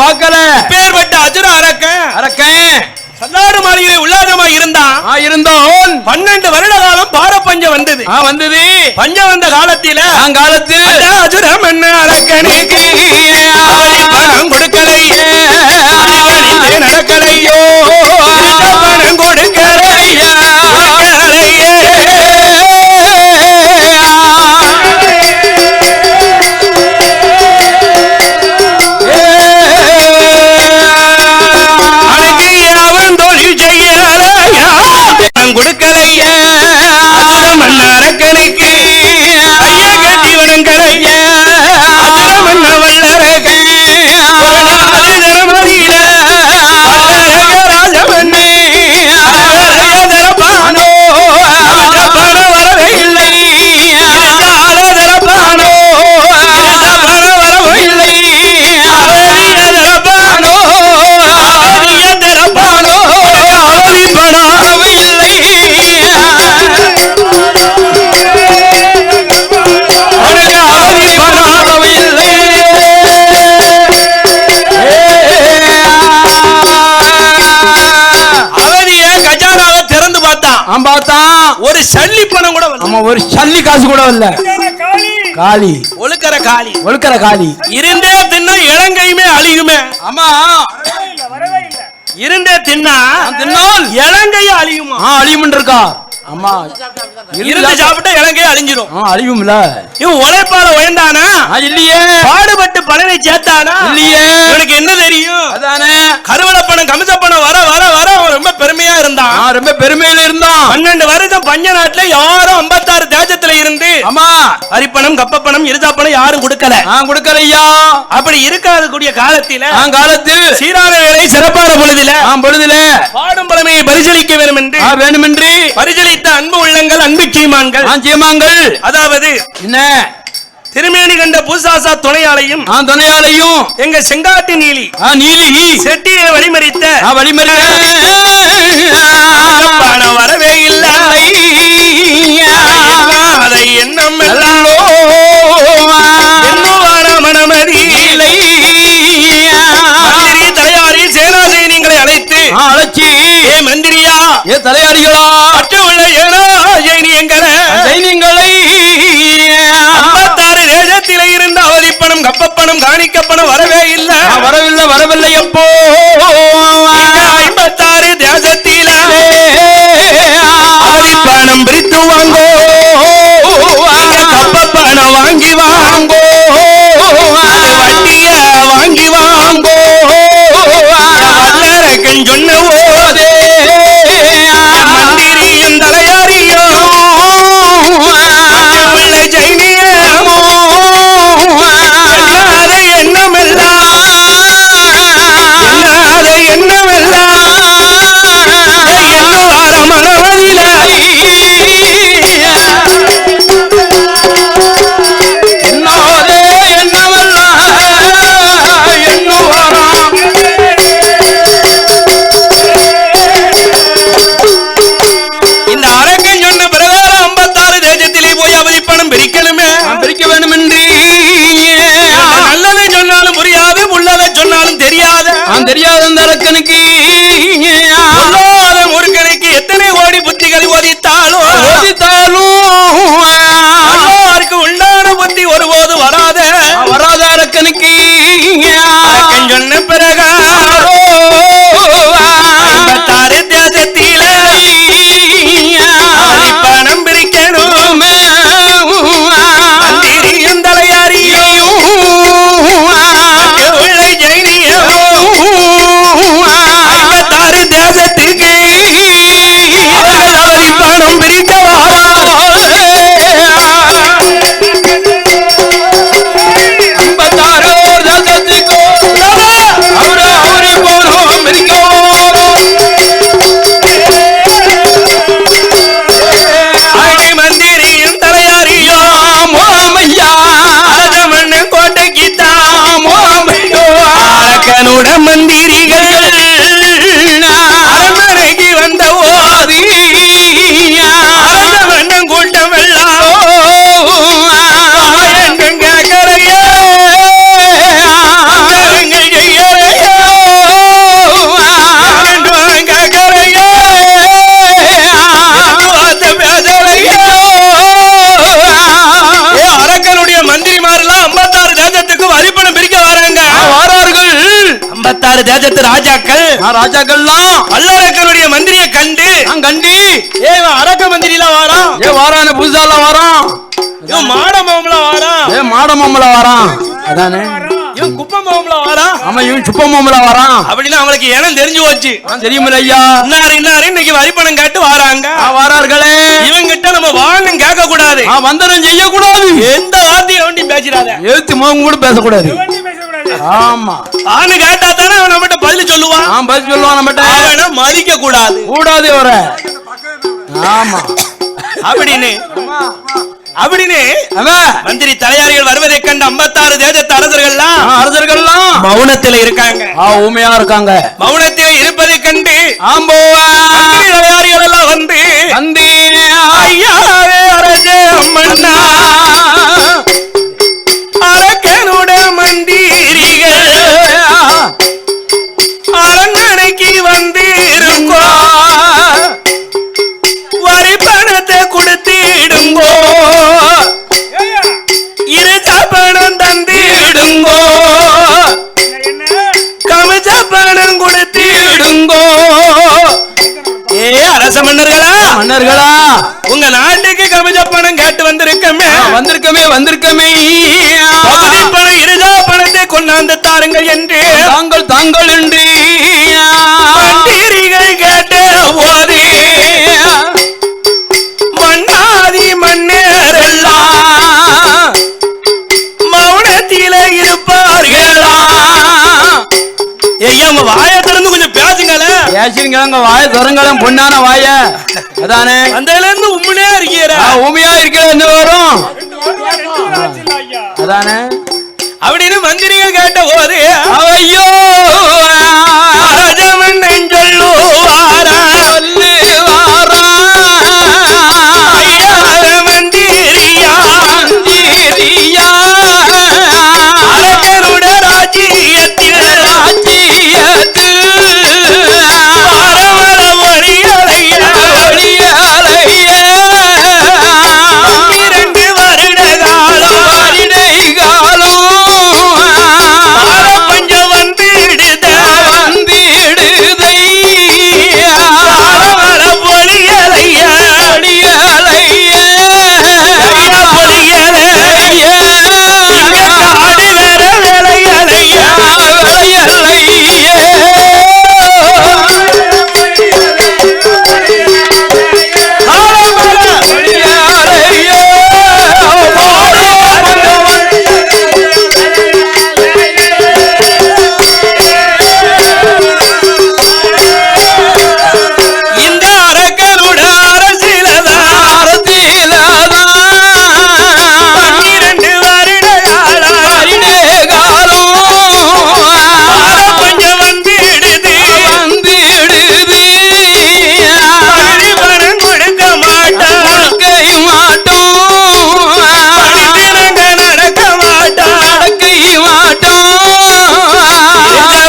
பார்க்கல. பேர்பட்ட அசுர அரக்கன் சல்லாடு மாளிகையில உல்லாசமா இருந்தான். 12 வருட காலம் பாரப்பஞ்சம் வந்தது. பஞ்சம் வந்த காலத்தில அசுரம் என்ன அரக்கனுக்கு பணம் கொடுக்கலையே, நடக்கலையோ, பணம் கொடுக்கலையே. கொடுக்கலையே அரக்கனுக்கு ஐயா கட்டி வணங்கலையே அசுரமன்ன வல்லரக ராஜமன்னே தரப்பானோ பண வரவே இல்லை, தரப்பானோ வரவே இல்லை, தரப்பானோ தரப்பானோ ஒரு சல்லி பணம் கூட ஒரு சல்லி காசு கூட இல்ல. காளி ஒழுக்கற காளி இருந்தே தின்னா இளங்கையுமே அழியுமே. ஆமா இருந்தே தின்னால் இளங்கையும் அழியுமா? அழியும் இருக்கா? ஆமா இருந்து சாப்பிட்டா இளங்கை அழிஞ்சிரும். அழியும்ல. இவன் உழைப்பால உயர்ந்தானா? இல்லையே. பாடுபட்டு பலனை சேர்த்தானா? இல்லையே. இவனுக்கு என்ன தெரியும்? அதானே கருவள பணம் கமிச பணம் வர வர வர அவன் ரொம்ப பெருமையா இருந்தான். ரொம்ப பெருமையில இருந்தான். 12 வருஷம் பஞ்ச நாட்டுல யாரும் 56 தேசத்துல இருந்து ஆமா அரிப்பணம் கப்பப்பணம் இருதாப்பணம் யாரும் கொடுக்கலையா. அப்படி இருக்காத கூடிய காலத்தில் சீரான வேலை சிறப்பான பொழுதில பாடும் பழமையை பரிசீலிக்க வேண்டும் என்று பரிசீலித்த அன்பு உள்ளங்கள் அன்பு சீமான்கள் அதாவது என்ன திருமேனி கண்ட பூசாசா துணையாலையும் எங்க செங்காட்டு நீலி செட்டியை வழிமறித்த வரவே இல்லை அதை எண்ணம் மனமதி தலையாரி சேனாசைனியங்களை அழைச்சி ஏ மந்திரியா ஏ தலையாரிகளா அற்ற உள்ள ஏனோ சைனியங்களை 56 தேசத்திலே இருந்த அவதிப்பணம் கப்பப்பணம் காணிக்கப்பணம் வரவில்லை எப்போ 56 தேசத்தில அவதிப்பணம் பிரித்து வாங்கோ கப்பப்பணம் வாங்கி வாங்கோ வட்டிய வாங்கி வாங்கோ வல்லரக்கன் சொன்ன போதே மந்திரியும் தலையாரியோ ஜைனியமோ அதை எண்ணமெல்லாம் என்னவார மனவதில தெரியாத அந்த அரக்கனுக்கு முருகனுக்கு எத்தனை கோடி புத்திகளை ஒதித்தாலும் உண்டான புத்தி ஒருபோது வராத அரக்கனுக்கு சொன்ன பிறகு 56 தேசத்தில பணம் பிரிக்கணும் மந்திரியும் தலையாரியும் தேசத்துக்கு பணம் பிரிக்க ராஜாக்கள்லாம் பல்லரக்கனுடைய மந்திரியை கண்டு கண்டி அரக்க மந்திரி எல்லாம் வாரான் வாரான புதுசால வாரான் மாடமம்ல வாரான் மாடமம்ல வாரான் அதானே இவன் குப்பமம்ல வாரான் ஆமா இவன் சுப்பமம்ல வாரான் அப்படின்னு அவங்களுக்கு ஏனம் தெரிஞ்சு போச்சு தெரியுமில்ல ஐயா இன்னாரு இன்னைக்கு வரிப்பணம் கேட்டு வாராங்க வாரார்களே இவங்கிட்ட நம்ம வாழும் கேட்க கூடாது வந்தனம் செய்ய கூடாது எந்த வார்த்தையை வண்டி பேசிடாத எழுத்து முகம் கூட பேசக்கூடாது ஆமா ஆனு கேட்டா தானே அவன் நம்மகிட்ட பதில் சொல்லுவான் பதில் சொல்லுவான் நம்மகிட்ட அவனை மதிக்க கூடாது கூடாது வர ஆமா அப்படின்னு மந்திரி தலையாரிகள் வருவதை கண்டு 56 தேசத்து அரசர்கள்லாம் மௌனத்தில் இருக்காங்க ஊமையா இருக்காங்க மௌனத்தில் இருப்பதை கண்டு மந்திரி தலையாரிகள் எல்லாம் வந்து ஐயாவே அரசே அம்மன்னா அரக்கனுடைய மந்திரிகள் அரண்மனைக்கு வந்து இருக்கோ வரி பணத்தை கொடுத்திடுங்கோ இருச்ச பணம் தந்திடுங்கோ கமிச்ச பணம் கொடுத்திடுங்கோ அரச மன்னர்களா உங்க நாட்டுக்கு கமிச்ச பணம் கேட்டு வந்திருக்கமே பணம் இருஜா பணத்தை கொண்டாந்து தாருங்கள் என்று தாங்கள் என்று மந்திரிகள் கேட்ட போது மன்னாதி மன்னரெல்லாம் மௌனத்தில இருப்பார்களா ஐயா வாய திறந்து கொஞ்சம் பேசுங்களேன் வாய திறங்களும் பொண்ணான வாய அதானே அந்தல இருந்து உண்மையா இருக்கீரா உண்மையா இருக்கிற வரும் அதானே அப்படின்னு மந்திரிகள் கேட்ட போது ஐயோ ராஜமன்னன் சொல்லுவாரா மந்திரியா அரக்கனுடைய ராஜ்யத்தில் வரவர ஒளியலையா 2 வருட காலம் பஞ்சம் வந்துடுத வரவர ஒளியலையா காடு வேற வேலையலையா இந்த அரக்கனுட அரசிலதான் 12 வருட காலம் பஞ்சம் வந்துடுது பகுதி பணம் கொடுக்க மாட்டான் படுத்தினங்க நடக்க மாட்டான்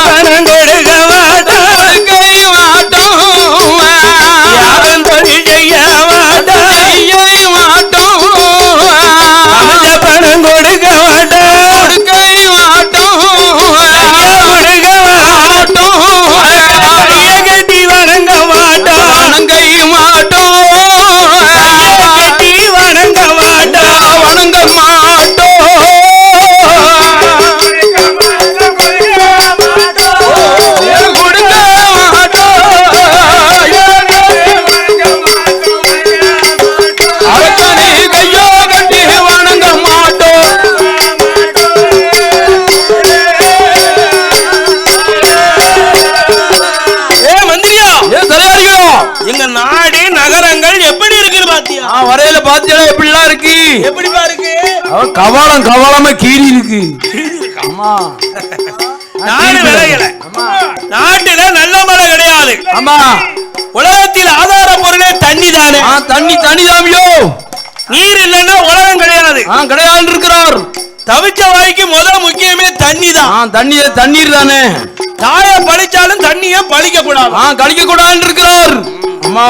பணம் கொடுக்க மாட்டான் யாரும் தொழில் செய்ய மாட்டான் அமைச்ச பணம் கொடுக்க மாட்டான் கொடுக்க மாட்டான் கைய கட்டி வணங்க மாட்டான் கட்டி வணங்க மாட்டான் எங்க நாடு நகரங்கள் எப்படி இருக்குன்னு பாத்தியா வரையில பாத்தியா எப்படிலாம் இருக்கு எப்படி பாருக்கு கவாலமா கீறி இருக்கு ஆமா நாடு விளையல நாட்டுல நல்ல மழை கிடையாது ஆமா உலகத்தில் ஆதார பொருளே தண்ணி தானே தண்ணி தாமியோ நீர் இல்லைன்னா உலகம் கிடையாது கிடையாது இருக்கிறார் தவிச்ச வாய்க்கு முக்கியமே தண்ணி தான் தண்ணீர் தானே தாய பழிச்சாலும் தண்ணிய பழிக்க கூடாது கழிக்க கூடாது இருக்கிறார் அம்மா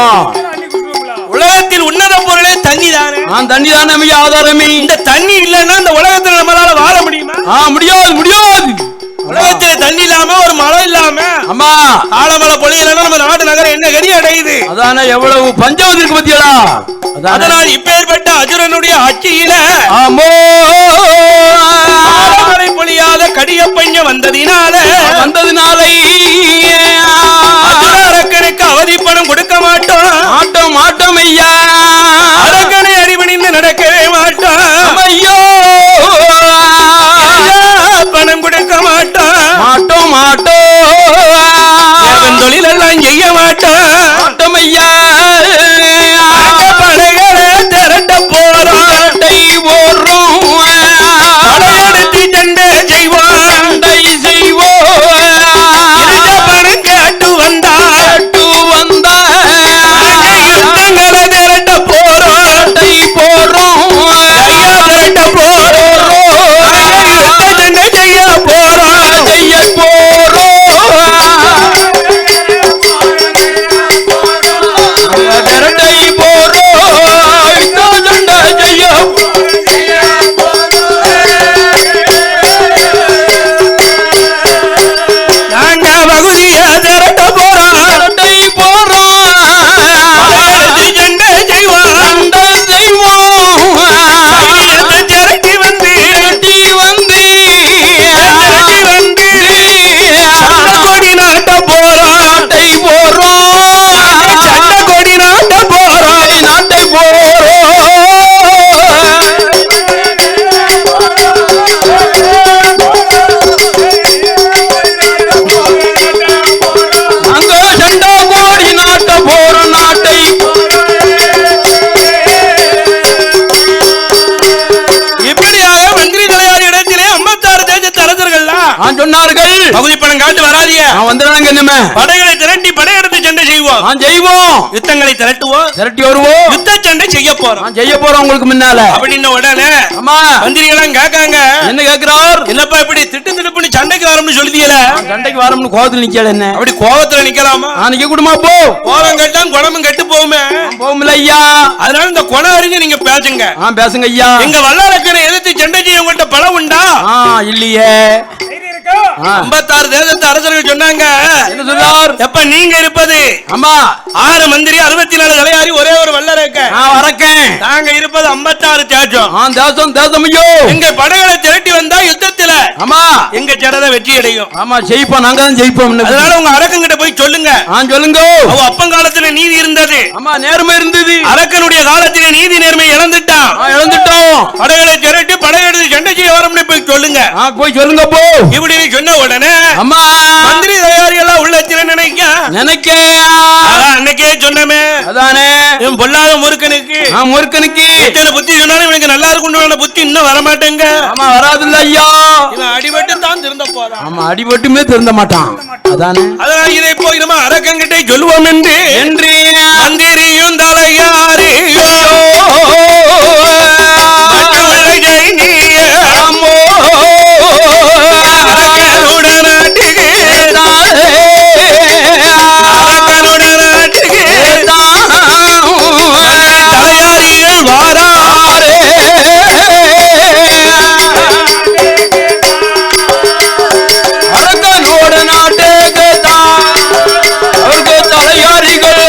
உலகத்தில் உன்னத பொருளே தண்ணி தானே தண்ணி தானே ஆதாரமே இந்த தண்ணி இல்லைன்னா இந்த உலகத்தில் நம்மளால வாழ முடியுமா முடியாது உலகத்துல தண்ணி இல்லாம ஒரு மழை இல்லாம அம்மா ஆலமலை பொழியலன்னா நம்ம நாடு நகரம் என்ன கதி அடையுது. அதான எவ்வளவு பஞ்சம் இருக்கு பத்தியலா. அதனால் இப்பேற்பட்ட அசுரனுடைய ஆட்சியில ஆமோ ஆலமலை பொழியாத கடிய பஞ்சம் வந்ததினாலே அரக்கனுக்கு அவதி பணம் கொடுக்க மாட்டோம் மாட்டோம் ஐயா. அரக்கனை அடிபணிந்து நடக்கவே மாட்டோம் ஐயோ பணம் கொடுக்க மாட்டோம் தொழில் எல்லாம் செய்ய மாட்டோம் ஐயா. படைகளை திரட்ட போறோம் படையெடுத்து சண்டை செய்வோம் பணம் கேட்டு வந்தா யுத்தங்களை திரட்ட போறோம் திரட்ட போறோம் சண்டை செய்ய போறோம் சொன்னார்கள். பகுதி பணம் காட்டு வராதிய வந்துடுறாங்க. என்னமே படைகளை திரட்டி படையெடுத்து சண்டை செய்வோம். யுத்தங்களை திரட்டி வருவோம். யுத்த சண்டை செய்ய போறோம் உங்களுக்கு முன்னால அப்படின்னு உடனே அம்மா மந்திரிகள் கேட்காங்க. என்ன கேட்கிறார்? என்னப்பா இப்படி திட்டு திடுப்புன்னு சண்டைக்கு வரணும்னு சொல்லிதீல. சண்டைக்கு வரணும்னு கோவத்துல நிக்கல. என்ன அப்படி கோவத்துல நிக்கலாமா? நிக்க கூடுமா? கோலம் கட்டா குணமும் கெட்டு போகுமே. போகும்ல ஐயா. அதனால இந்த குணம் அறிஞ்சு நீங்க பேசுங்க. பேசுங்க ஐயா. எங்க வல்லாரக்கனை எதிர்த்து சண்டை செய்ய உங்கள்கிட்ட பலம் உண்டா? இல்லையே. 56 தேசத்து அரசர்கள் சொன்னாங்க. என்ன சொன்னார்? எப்ப நீங்க இருப்பது அம்மா 6 மந்திரி 64 தலையாரி ஒரே ஒரு வல்லரக்க. வரக்கேன். நாங்க இருப்பது 56 தேசம். தேசம் ஐயோ. எங்க படைகளை திரட்டி வந்தா யுத்தத்துல அம்மா எங்க ஜனதை வெற்றி அடையும். ஆமா ஜெயிப்போம். நாங்க தான் ஜெயிப்போம். அதனால உங்க அரக்கங்கிட்ட போய் சொல்லுங்க. சொல்லுங்க. அவ அப்பன் காலத்துல நீதி இருந்தது. ஆமா நேர்மை இருந்தது. அரக்கனுடைய காலத்திலே நீதி நேர்மை இழந்துட்டோம். படைகளை திரட்டி படையெடுத்து சண்டை செய்ய வரும்னு போய் சொல்லுங்க. போய் சொல்லுங்க போ. இப்படி சொன்ன உடனே அம்மா மந்திரி தயாரி எல்லாம் உள்ளத்துல நினைக்க அன்னைக்கே சொன்னமே. அதானே என் பொல்லாத முருக்கனுக்கு எத்தனை புத்தி சொன்னாலும் இவனுக்கு நல்லா இருக்கும். புத்தி இன்னும் வரமாட்டேங்க. ஆமா வராதுல்ல ஐயா. இவன் அடிபட்டு தான் திருந்த போறான். ஆமா அடிபட்டுமே திருந்த மாட்டான். அதானே அதனால இதை போய் நம்ம அரக்கங்கிட்டே சொல்லுவோம் என்று மந்திரியும் தலையாரி தலையாரிகள்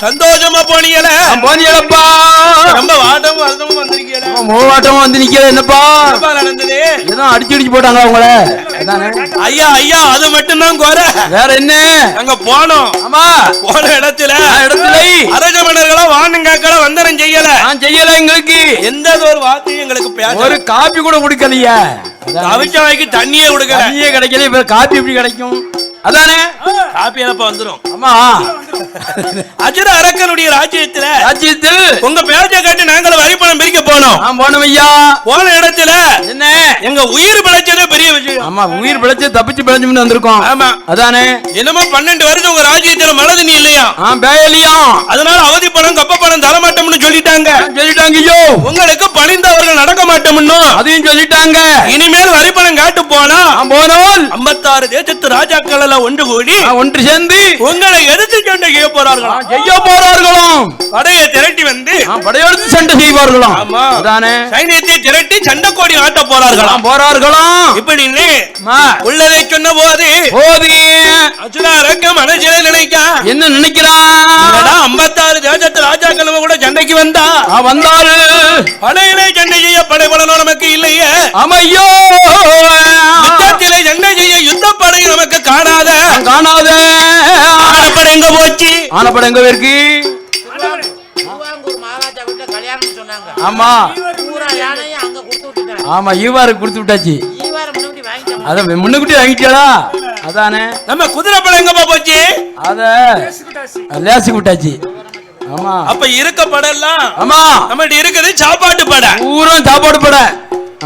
சந்தோஷமா போனீங்களே போனியலப்பா ரொம்ப வாட்டமும் வருத்தமும் வந்திருக்கீங்களே மூவாட்டமும் வந்து நிக்கல என்னப்பா நடந்தது ஏதோ அடிச்சு போட்டாங்க அவங்கள ஐயா ஐயா அது மட்டும் தான் குறை வேற என்ன அங்க போனோம் ஆமா போன இடத்துல அரச மன்னர்களா வானுங்காக்கள வந்தனம் செய்யல செய்யல எங்களுக்கு எந்த ஒரு வார்த்தையும் எங்களுக்கு பேச ஒரு காப்பி கூட குடிக்கலையா அவிச்ச வாய்க்கு தண்ணியே கொடுக்கல தண்ணியே கிடைக்கல இப்ப காப்பி எப்படி கிடைக்கும் அதானே காப்பி அப்ப வந்துரும் ஆமா அஜர அரக்கனுடைய ராஜ்யத்தில் உங்க பேச்ச கேட்டு நாங்களும் வரிப்பணம் பிரிக்க போனோம் போனோம் ஐயா போன இடத்துல என்ன எங்க உயிர் பிழைச்சதே பெரிய விஷயம் ஆமா உயிர் பிழைச்சு தப்பிச்சு பிழைச்சுன்னு வந்திருக்கோம் ஆமா அதானே என்னமோ 12 வருஷம் உங்க ராஜ்யத்துல மழை தண்ணி இல்லையா பேயலியும் அதனால அவதி பணம் கப்ப பணம் தர மாட்டோம்னு சொல்லிட்டாங்க ஐயோ உங்களுக்கு பணிந்தவர்கள் நடக்க மாட்டோம்னு அதையும் சொல்லிட்டாங்க இனிமேல் வரிப்பணம் காட்டு போனா போனோம் 56 தேசத்து ராஜாக்கள் எல்லாம் ஒன்று கூடி ஒன்று சேர்ந்து உங்களை எதிர்த்து சண்டை செய்ய போறார்களாம் படையை திரட்டி வந்து படையெடுத்து சண்டை செய்வார்களாம் ஆமா அதானே சைனியத்தை திரட்டி சண்டை கோடி ஆட்ட போறார்களாம் இப்படி உள்ளதை சொன்ன போது அசுராரங்க மனசில நினைக்கா என்ன நினைக்கிறான் 56 தேசத்து ராஜாக்கள் கூட சண்டைக்கு வந்தாரு படையிலே சண்டை செய்ய படைபலனும் நமக்கு இல்லையே அமையோ யுத்தத்திலே சண்டை செய்ய யுத்த படை நமக்கு காணாத ஆனப்படை எங்க போச்சு ஆனப்படை எங்க இருக்கு ஆமா ஆமா ஈவாருக்கு கொடுத்து விட்டாச்சு அத முன்னுக்குட்டி வாங்கிட்டா அதானே நம்ம குதிரை படம் எங்க போச்சு அத லேசி விட்டாச்சு ஆமா அப்ப இருக்க படம் ஆமா நம்மகிட்ட இருக்குது சாப்பாட்டு படை ஊரும் சாப்பாடு படை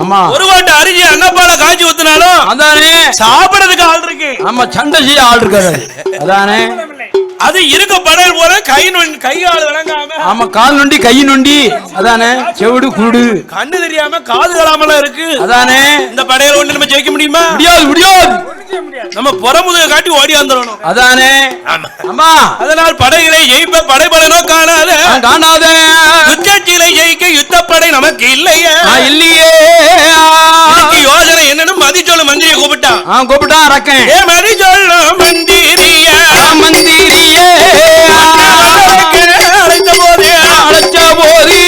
ஆமா ஒரு வாட்டு அரிசி அன்னப்பால காய்ச்சி ஊத்தினாலும் அதானே சாப்பிடறதுக்கு ஆள் இருக்கு ஆமா சண்டை செய்ய ஆள் இருக்காரு அதானே அது இருக்க படையல் போல கை ஆள் விளங்காம ஆமா கால் நொண்டி கை நொண்டி அதானே செவிடு குடு கண்ணு தெரியாம காது கலாமல இருக்கு அதானே இந்த படையல் ஒண்ணு நம்ம ஜெயிக்க முடியுமா முடியாது நம்ம புறமுதுக காட்டி ஓடி வந்துடணும் அதானே ஆமா அதனால் படைகளை ஜெயிப்ப படைபலனோ காணாத யுத்தத்திலே ஜெயிக்க யுத்த படை நமக்கு இல்லையே யோசனை என்னன்னு மதி சொல்லு மந்திரியை கூப்பிட்டான் ரக்கன் மதி சொல்லு மந்திரியா அழைச்ச போதே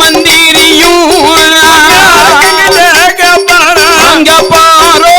மந்திரியும் அங்க பாரோ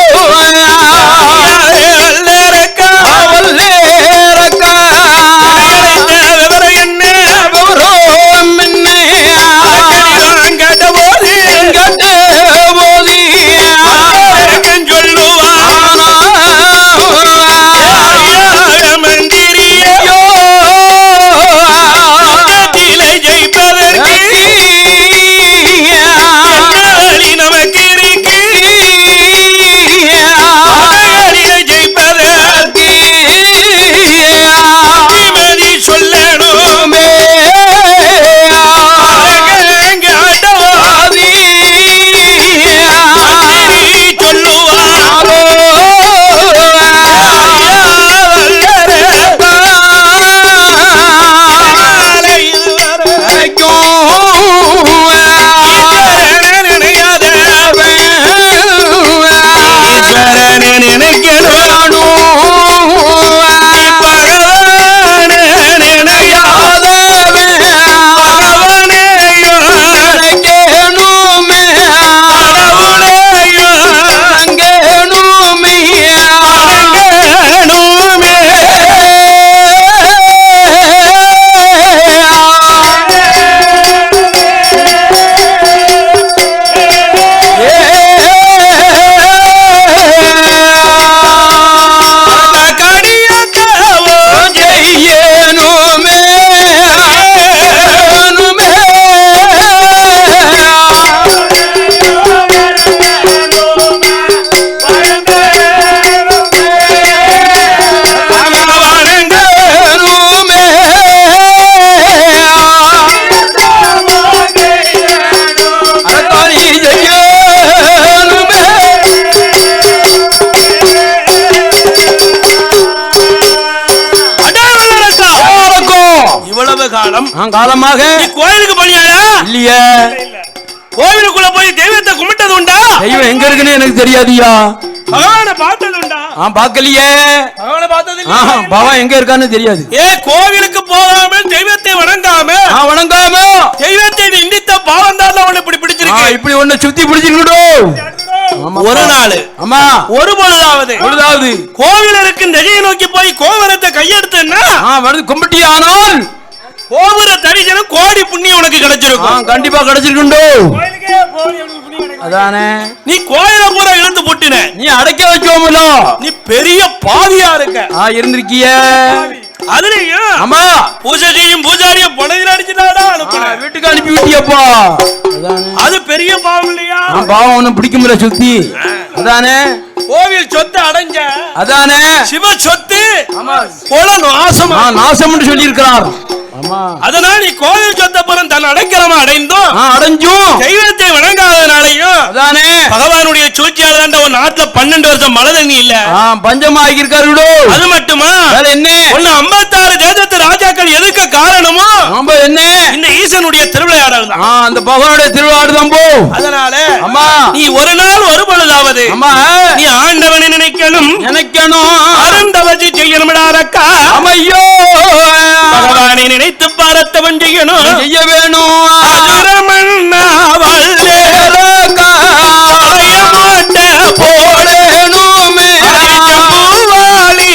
காலமாக கோயிலுக்கு போனியாடா இல்லையே கோயிலுக்குள்ள போய் தெய்வத்தை கும்பிட்டது உண்டா தெய்வம் எங்க இருக்குன்னு எனக்கு தெரியாதியா பகவானை பார்த்தது உண்டா பாக்கலையே. பகவானை பார்த்தது பகவான் எங்க இருக்கான்னு தெரியாது. கோவிலுக்கு போகாம தெய்வத்தை வணங்காம தெய்வத்தை நிந்தித்த பாவம் தான் அவனை இப்படி பிடிச்சிருக்கு. இப்படி ஒண்ணு சுத்தி பிடிச்சிருக்கணும். ஒரு நாள் ஆமா ஒரு பொழுதாவது கோவில் இருக்கு நெறியை நோக்கி போய் கோபுரத்தை கையெடுத்துன்னா கும்பிட்டி ஆனால் கோபுர தரிசனம் கோடி புண்ணியம் உனக்கு கிடைச்சிருக்கும். கண்டிப்பா கிடைச்சிருக்கணும். அதானே நீ கோயில பூரா இழுந்து போட்டின, நீ அடைக்க வைக்கோம்ல, நீ பெரிய பாவியா இருக்க. இருந்திருக்கிய. அதுலயும் ஆமா பூஜை செய்யும் பூஜாரிய பணத்தில் அடிச்சுட்டாடா வீட்டுக்கு அனுப்பி விட்டியப்பா. அது பெரிய பாவம் இல்லையா? பாவம் ஒண்ணும் பிடிக்கும்ல சுத்தி. அதானே கோவில் சொத்து அடைஞ்ச அதானே சிவ சொத்து நாசம் சொல்லி இருக்கிறார். அதனால நீ கோவில் சொத்த புறம் தன் அடைக்கிறமா அடைஞ்சும் தெய்வத்தை வணங்காதனாலையும் அதானே பகவானுடைய சூழ்ச்சியால தான் ஒரு நாட்டுல 12 வருஷம் மழை தண்ணி இல்ல, பஞ்சமா ஆகியிருக்காரு. அது மட்டுமா என்ன 56 தேசத்து ராஜாக்கள் எதுக்கு காரணமோ என்ன இந்த ஈசனுடைய திருவிளையாடல் தான். அந்த பகவானுடைய திருவிளையாடு தான் போ. அதனால அம்மா நீ ஒரு நாள் ஒரு பொழுதாவது நீ ஆண்டவனை நினைக்கணும் அருந்தவசி செய்யணும்டாரக்கா. ஐயோ பகவானை நினைத்து பாரத்தவன் செய்யணும் செய்ய வேணும். போடணுமே பூவாலி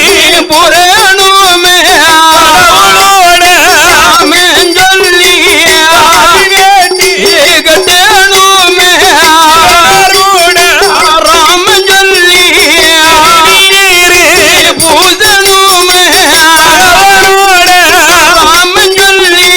புறணுமே சொல்லி கட்டணுமே ராமன் சொல்லி பூஜனுமே ராமன் சொல்லி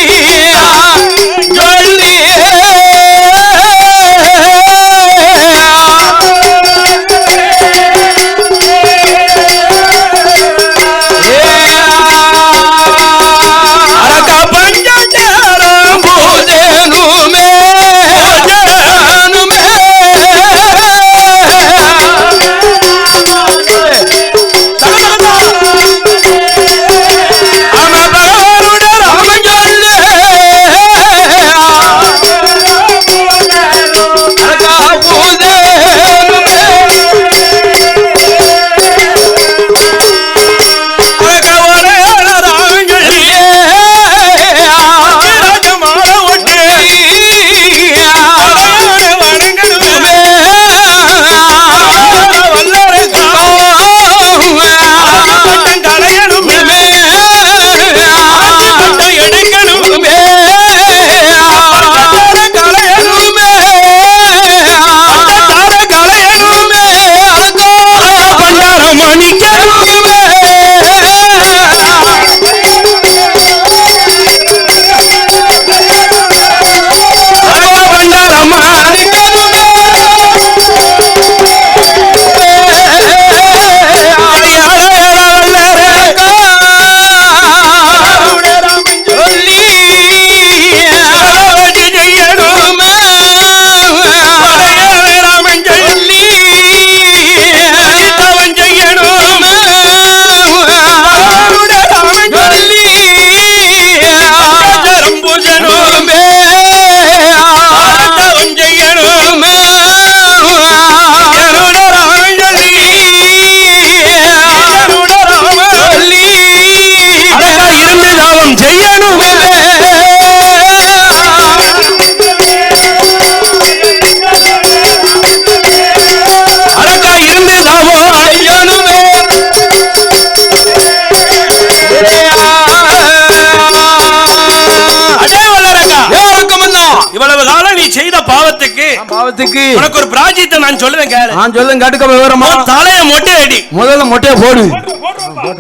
பாவத்துக்கு உனக்கு ஒரு பிராஜித்தை நான் சொல்லுவேன் கேளு. நான் சொல்லுங்க கேட்டுக்க விவரமா. தலைய மொட்டை அடி, முதல்ல மொட்டைய போடு,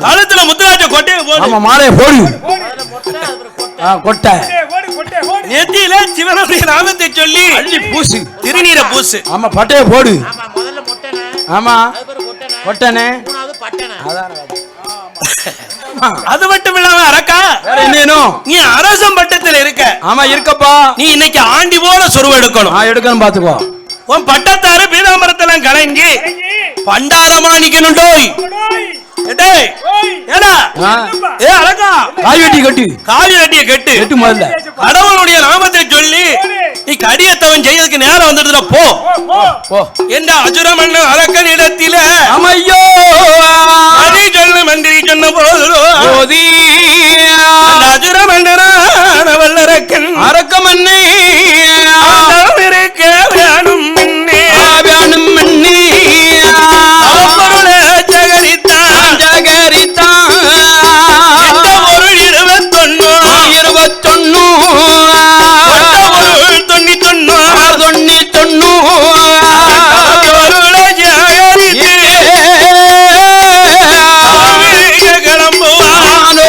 கழுத்துல முத்துராஜ கொட்டைய போடு, ஆமா மாலைய போடு, கொட்டை நெத்தியில சிவனுடைய நாமத்தை சொல்லி அள்ளி பூசு, திருநீரை பூசு, ஆமா பட்டைய போடு, முதல்ல மொட்டனை, ஆமா கொட்டனே, அது மட்டும் இல்லாம அரக்கா வேற என்னேனும் நீ அரசம் பட்டத்தில் இருக்க. ஆமா இருக்கப்பா. நீ இன்னைக்கு ஆண்டி போல சொருவ எடுக்கணும். எடுக்கணும் பாத்துக்கோ. உன் பட்டத்தாரு பீதாம்பரத்தெல்லாம் கலங்கி பண்டாரமா நிக்கணும். டோய் காவி வெட்டிய கட்டு, கடவுளுடைய நாமத்தை சொல்லி நீ அடியத்தவன் செய்யறதுக்கு நேரம் வந்துடுதுல போ போ என்ற அசுர மன்ன அரக்கன் இடத்தில அமையோ அடி சொல்ல மந்திரி சொன்ன போது அந்த அசுர மன்னரான வல்லரக்கன் அரக்கமன்னே இருக்க வேணும் மன்னே வேணும் மன்னே பொருளை ஜகரித்தான் ஜகரித்தான் எந்த பொருள் 21 பொருள் 99 பொருளை ஜகரித்து கிளம்புவான்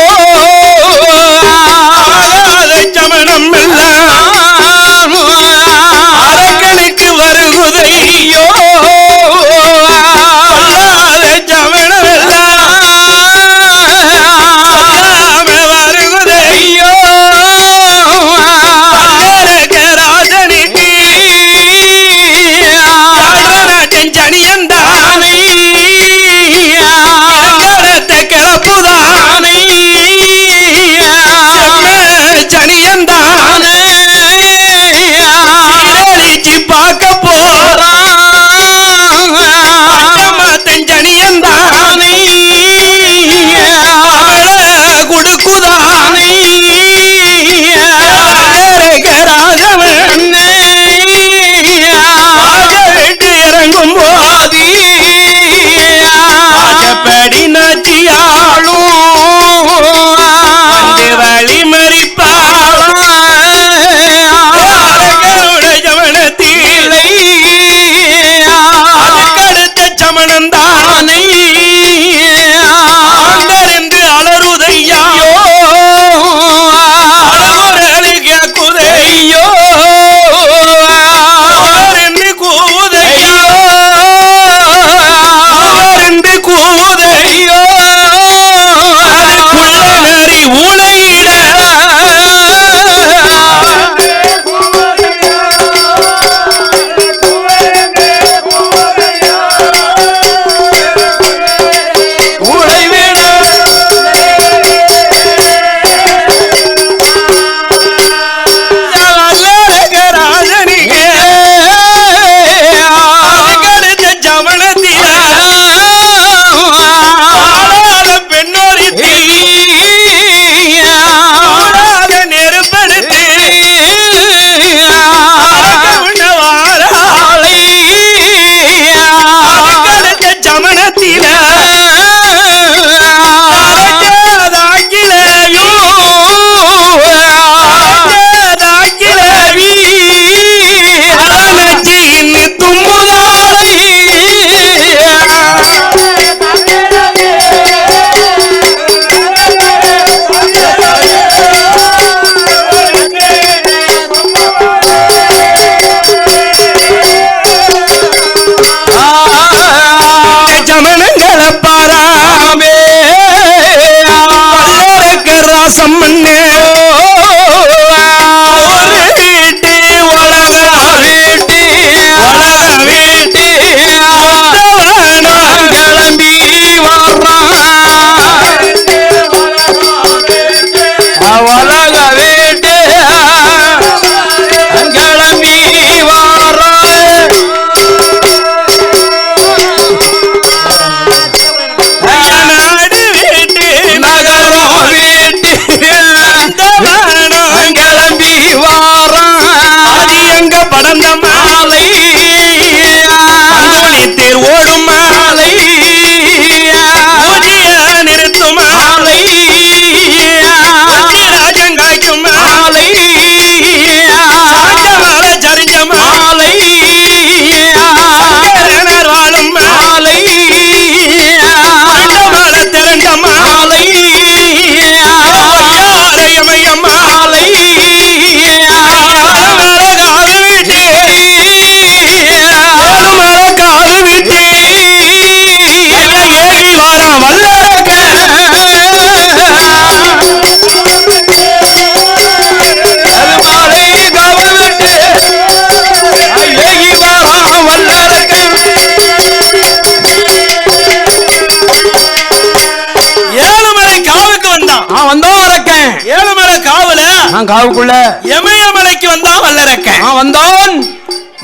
காவுக்குள்ள எமயமலைக்கு வந்தான் வல்லரக்க. வந்தான்.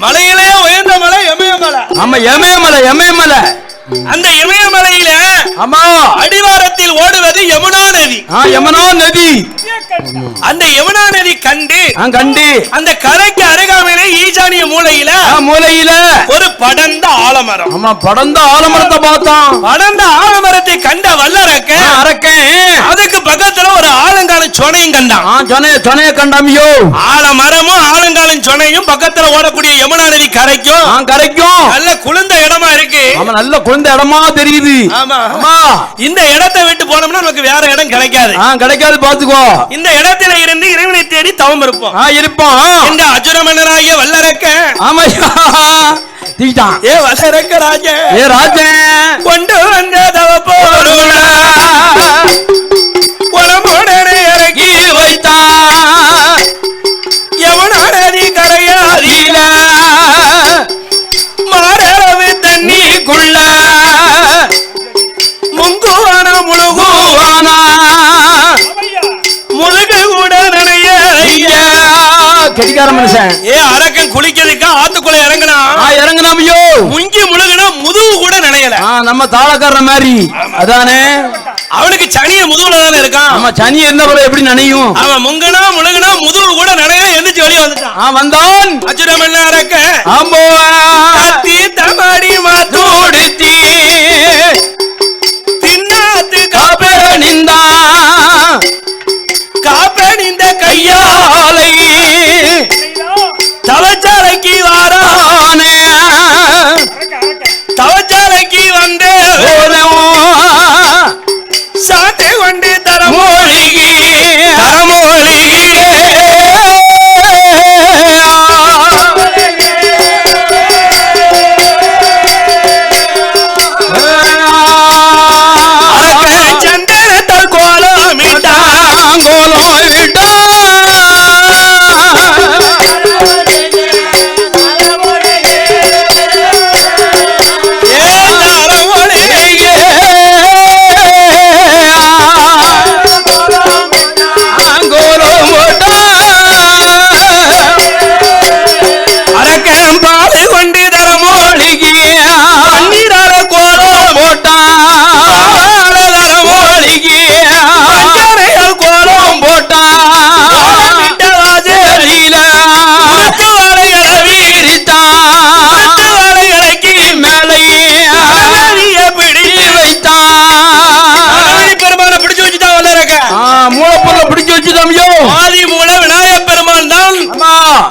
மலையிலே உயர்ந்த மலை எமயமலை. ஆமா, எமயமலை. எமயமலை. அந்த இமயமலையில ஆமா அடிவாரத்தில் ஓடுவது யமுனா நதி. யமுனா நதி. அந்த யமுனா நதி கண்டு அந்த கரைக்கு அருகாமையிலே ஈசானிய மூலையில ஒரு படர்ந்த ஆலமரம். ஆமா, படர்ந்த ஆலமரத்தை பார்த்தான். படர்ந்த ஆலமரத்தை கண்ட வல்லரக்க அதுக்கு பக்கத்துல ஒரு ஆலங்காலம் சொனையும் கண்டான். சொனைய கண்டாமியோ. ஆலமரமும் ஆலங்காலம் சொனையும் பக்கத்துல ஓடக்கூடிய யமுனா நதி கரைக்கும் நல்ல குளிர்ந்த இடமா இருக்கு. நல்ல குளிர்ந்த இடமா தெரியுது. ஆமா, இந்த இடத்தை விட்டு போனோம்னா நமக்கு வேற இடம் கிடைக்காது. பாத்துக்கோ. இந்த இடத்துல இருந்து இறைவனை தேடி தவம் இருப்போம். இந்த அசுர மன்னராகிய வல்லரக்க. ஆமாயா, ஏ வல்லரக்க ராஜா, கொண்டு வந்த தவ பொருள உடம்புடனே இறக்கி வைத்தான். யமுனா நதி கரையாதில மாரளவு தண்ணிக்குள்ள முங்குவான முழுகுவானா முழுகு கூட நினைய கெட்டிக்கார மனுஷன். ஏ அரக்கன் குளிக்கிறதுக்கா ஆத்துக்குள்ள இறங்கினாமையோ முங்கி முழுகுனா முதுகு கூட நினையல. நம்ம தாளக்கார மாதிரி. அதானே அவனுக்கு சனிய முதுகுல தானே இருக்கான். ஆமா, சனி இருந்தா எப்படி நினையும். அவன் முங்கனா முழுகுனா முதுகு கூட நினைய எந்திரிச்சு வெளியே வந்துட்டான். வந்தான் அசுரமன்ன அரக்க. ஆம்போ தமாடி மாத்தோடுத்தி தின்னாத்து காப்பணிந்தா காப்பணிந்த கையாலை தவச்சாலைக்கு வாரானே. தவச்சாலைக்கு வந்தே சாட்டை கொண்டு தரமொழிகி சந்தனத்தால் கோலமிட்டா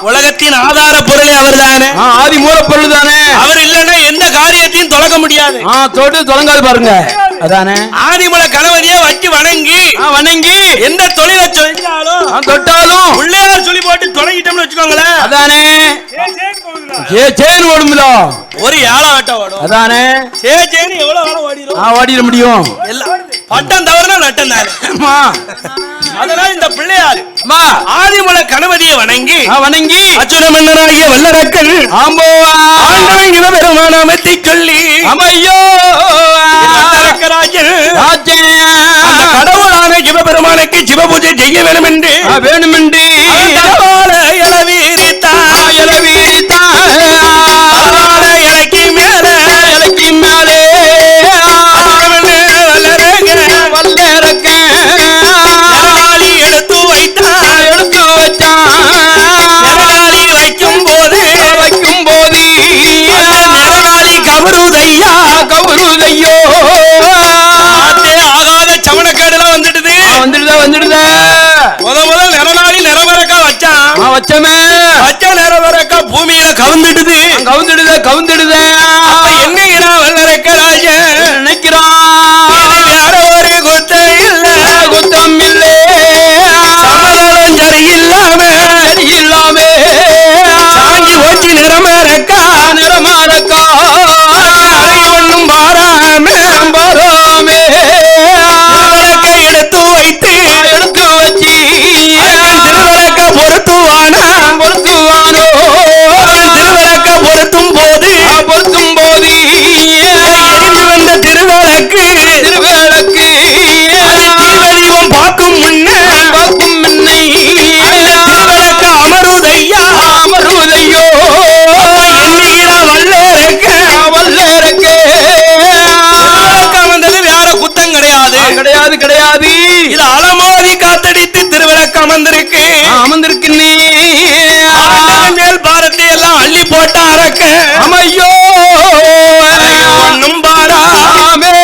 உலகத்தின் ஆதார பொருளே அவர் தானே. ஆதி மூல பொருள் தானே. அவர் இல்லன்னா எந்த காரியத்தையும் தொடங்க முடியாது. தொட்டு தொடங்காது பாருங்க. அதானே ஆதிமூல கணவதியை வச்சு வணங்கி எந்த தொழிலை தொட்டாலும் உள்ளேயார் சொல்லி போட்டு தொடங்கிட்டோம்னு வச்சுக்கோங்களேன். அதானே சேன் ஓடும்ல, ஒரு ஏழா வெட்ட ஓடும். அதானே சேன் எவ்வளவு வேலை ஓடிடும். ஓடிட முடியும். பட்டம் தவறுனா நட்டம் தானே. அதனால இந்த பிள்ளையார் ஆதிமூல கணவதியை வணங்கி அசுர மன்னராகிய வல்லரக்கன் ஆண்டவன் சிவபெருமான அமைத்தி சொல்லி அமையோ கடவுளான சிவபெருமானுக்கு சிவபூஜை செய்ய வேண்டும் என்று இலக்கி மேலே வல்லரக்க எடுத்து வைத்தான். வைக்கும் போது கபருதையா கபருதையோ ஆகாத சமணக்காடுலாம் வந்துடுது. முதல் நிறநாளி நிறவரக்கா வச்சமே வச்ச நிறவரக்கா பூமியில கவுந்துடுது. என்னைக்கிறா வல்லரக்க ராஜ நினைக்கிறான். வேற ஒரு குத்தம் இல்ல சமதளம் சரியில்லாம சாஞ்சி போச்சு நிறமரக்கா அறை ஒண்ணும் பாராம எடுத்து வச்சு திருவிளக்க பொருத்துவானோ திருவிளக்க இது அலமோதி காத்தடித்து திருவிளக்கு அமர்ந்திருக்கு. அமர்ந்திருக்கு நீ மேல் பாரத்தை எல்லாம் அள்ளி போட்ட அரக்க அமையோ ஒண்ணும் பாராமே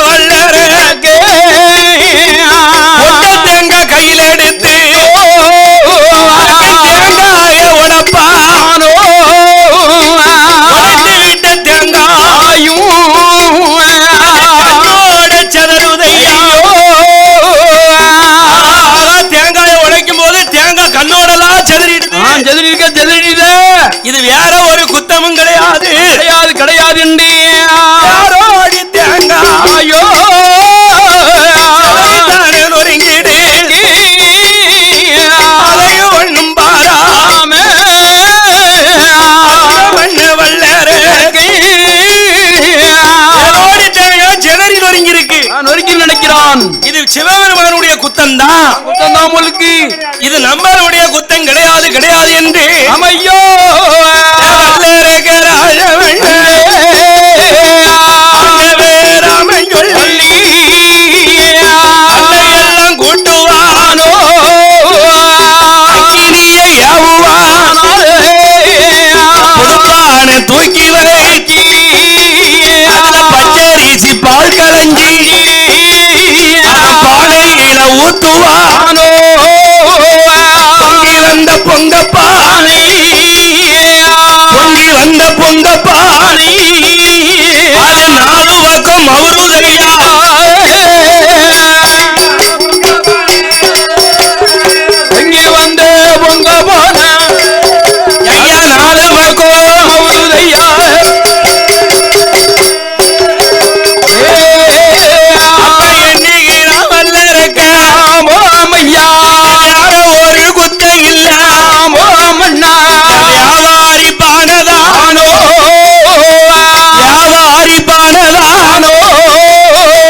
வல்லரக்கே தேங்காய் கையில் எடுத்து தேங்காய உடப்பானோ விட்ட தேங்காயும் சதருதையோ தேங்காய உடைக்கும் போது தேங்காய் கண்ணோடலாம் செதறிடுது. இது வேற ஒரு குத்தமும் கிடையாது கிடையாது யாரோடி தேங்காயோ ஒருங்கிடு அதையும் ஒண்ணும் பாராம மண்ணு வல்லரே தேங்காய் செதறி நொறுங்கிருக்கு. நொறுக்கி நினைக்கிறான். இது சிவபெருமானுடைய குத்தம் தான் உங்களுக்கு. இது நம்மளுடைய குத்தம் கிடையாது என்று அமையோ எல்லாம் கூட்டுவானோ பொதுப்பான தூக்கி வைக்கி பச்சரிசி பால் கலஞ்சி பாலையில ஊத்துவானோ பொங்கி வந்த பொங்கப்பானை அது 4 பக்கம் மவுருதையா எங்கே வந்து பொங்க போன ஐயா 4 பக்கம் மவுருதையா ஒரு குத்தம் இல்ல வியாபாரி பானதானோ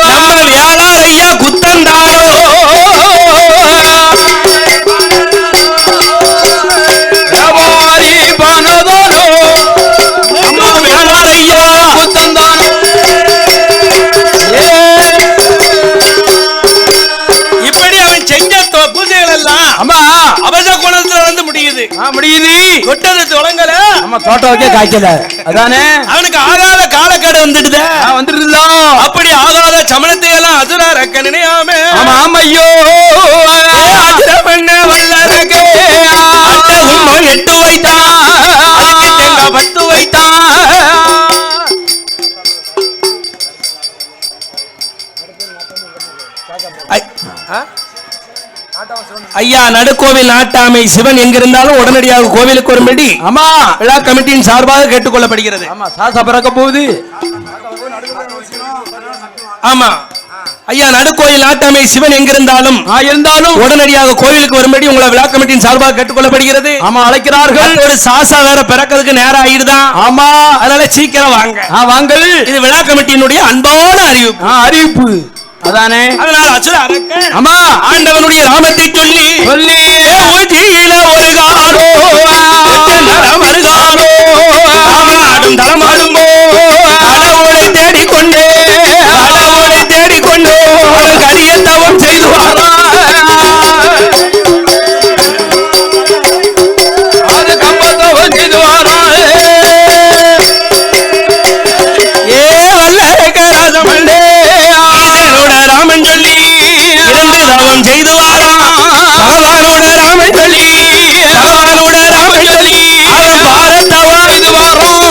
நம்ம வியாபாரையா குத்தந்தானோ வியாபாரி பானதானோ நம்ம வியாபாரையா குத்தந்தானோ. இப்படி அவன் செஞ்ச பூஜைகள் எல்லாம் அம்மா அபச குணத்துல வந்து முடியுது. கொட்டது தொடங்கல நம்ம தோட்டத்துக்கே காய்க்கல. அதானே அவனுக்கு ஆகாத காலக்கேடு வந்துடுதே. வந்துருந்தோம். அப்படி ஆகாத சமணத்தை எல்லாம் அதுரா ரக்க நினையாம ஐயோ பண்ண வல்லரக்கே அட்டகும்மா 8 வைத்தான் அதுக்கு தேங்காய் 10 வைத்தான். ஐயா நடுக்கோவில் நாட்டாமை சிவன் எங்கிருந்தாலும் உடனடியாக கோவிலுக்கு வரும்படி ஆமா விழா கமிட்டியின் சார்பாக கேட்டுக்கொள்ளப்படுகிறது. ஆமா சாசா பிறக்க போகுது. ஆமா ஐயா நடுக்கோயில் நாட்டாமை சிவன் எங்கிருந்தாலும் உடனடியாக கோவிலுக்கு வரும்படி உங்களை விழா கமிட்டியின் சார்பாக கேட்டுக்கொள்ளப்படுகிறது. ஆமா அழைக்கிறார்கள். ஒரு சாசா வேற பிறக்கிறதுக்கு நேரம் ஆயிடுதான். ஆமா அதனால சீக்கிரம் வாங்க. வாங்கள். இது விழா கமிட்டியினுடைய அன்பான அறிவிப்பு. அதானே அதனால அசுர அரக்க ஆமா ஆண்டவனுடைய நாமத்தை சொல்லி ஊட்டியில ஒரு காரோ மருகாரோ ஆடும் தளமாடும் கடவுளை தேடிக்கொண்டே ஒரு கரிய தவம் செய்து வாரா அது கம்பத்தவன் செய்து வாரா ஏ வல்லரக்க ராஜமண்டே ராமன் சொல்லி 2 தவம் செய்து வாரா பகவானோட ராமன் சொல்லி அவன் பாரத்தவம் செய்து வாரோம்.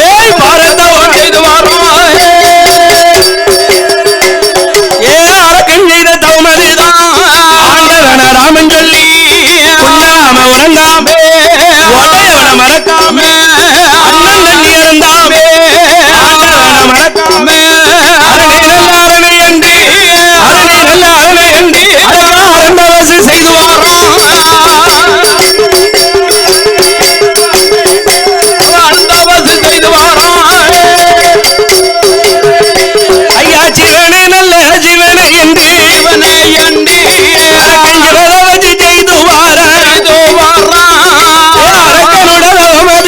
ஏய் பாரத்தவம் செய்து வாரோம். ஏ அரக்கன் செய்த தவம் அதுதான் ஆண்டவன ராமன் சொல்லி உண்ணாம உறங்காமே உடையவன மறக்காம அண்ணன் தண்ணி இருந்தாமே ஆண்டவன மறக்காமே அரணை நல்ல அரணை என்று ஆரம்பவசு செய்து வாரோம். ஐயா சிவனே நல்ல சிவனே என்று அரக்கன் வச்சு செய்து வாரா அரக்கனுடைய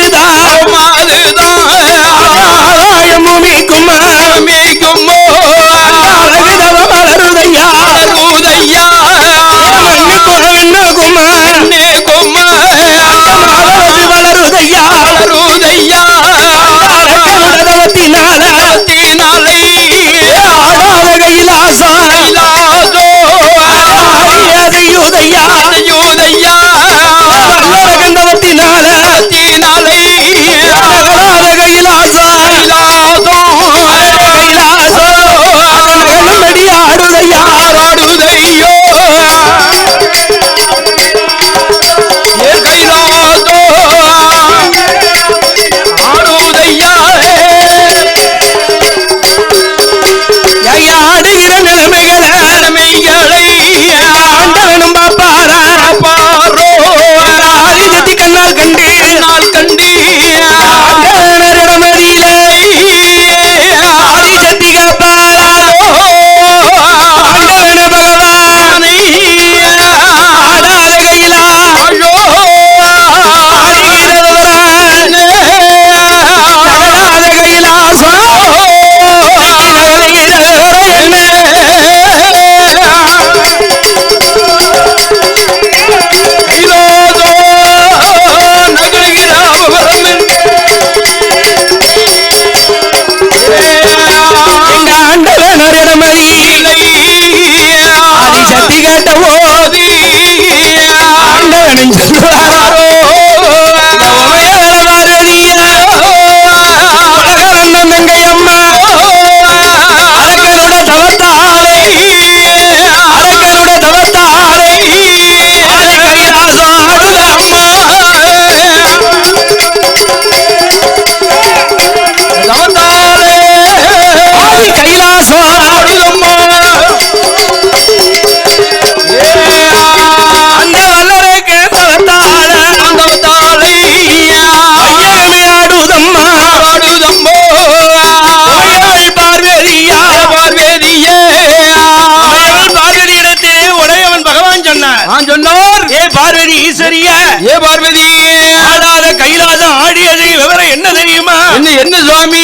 ஈஸ்வரியா ஏ பார்வதி ஆடாத கைலாசம் ஆடியது விவரம் என்ன தெரியுமா? என்ன சுவாமி?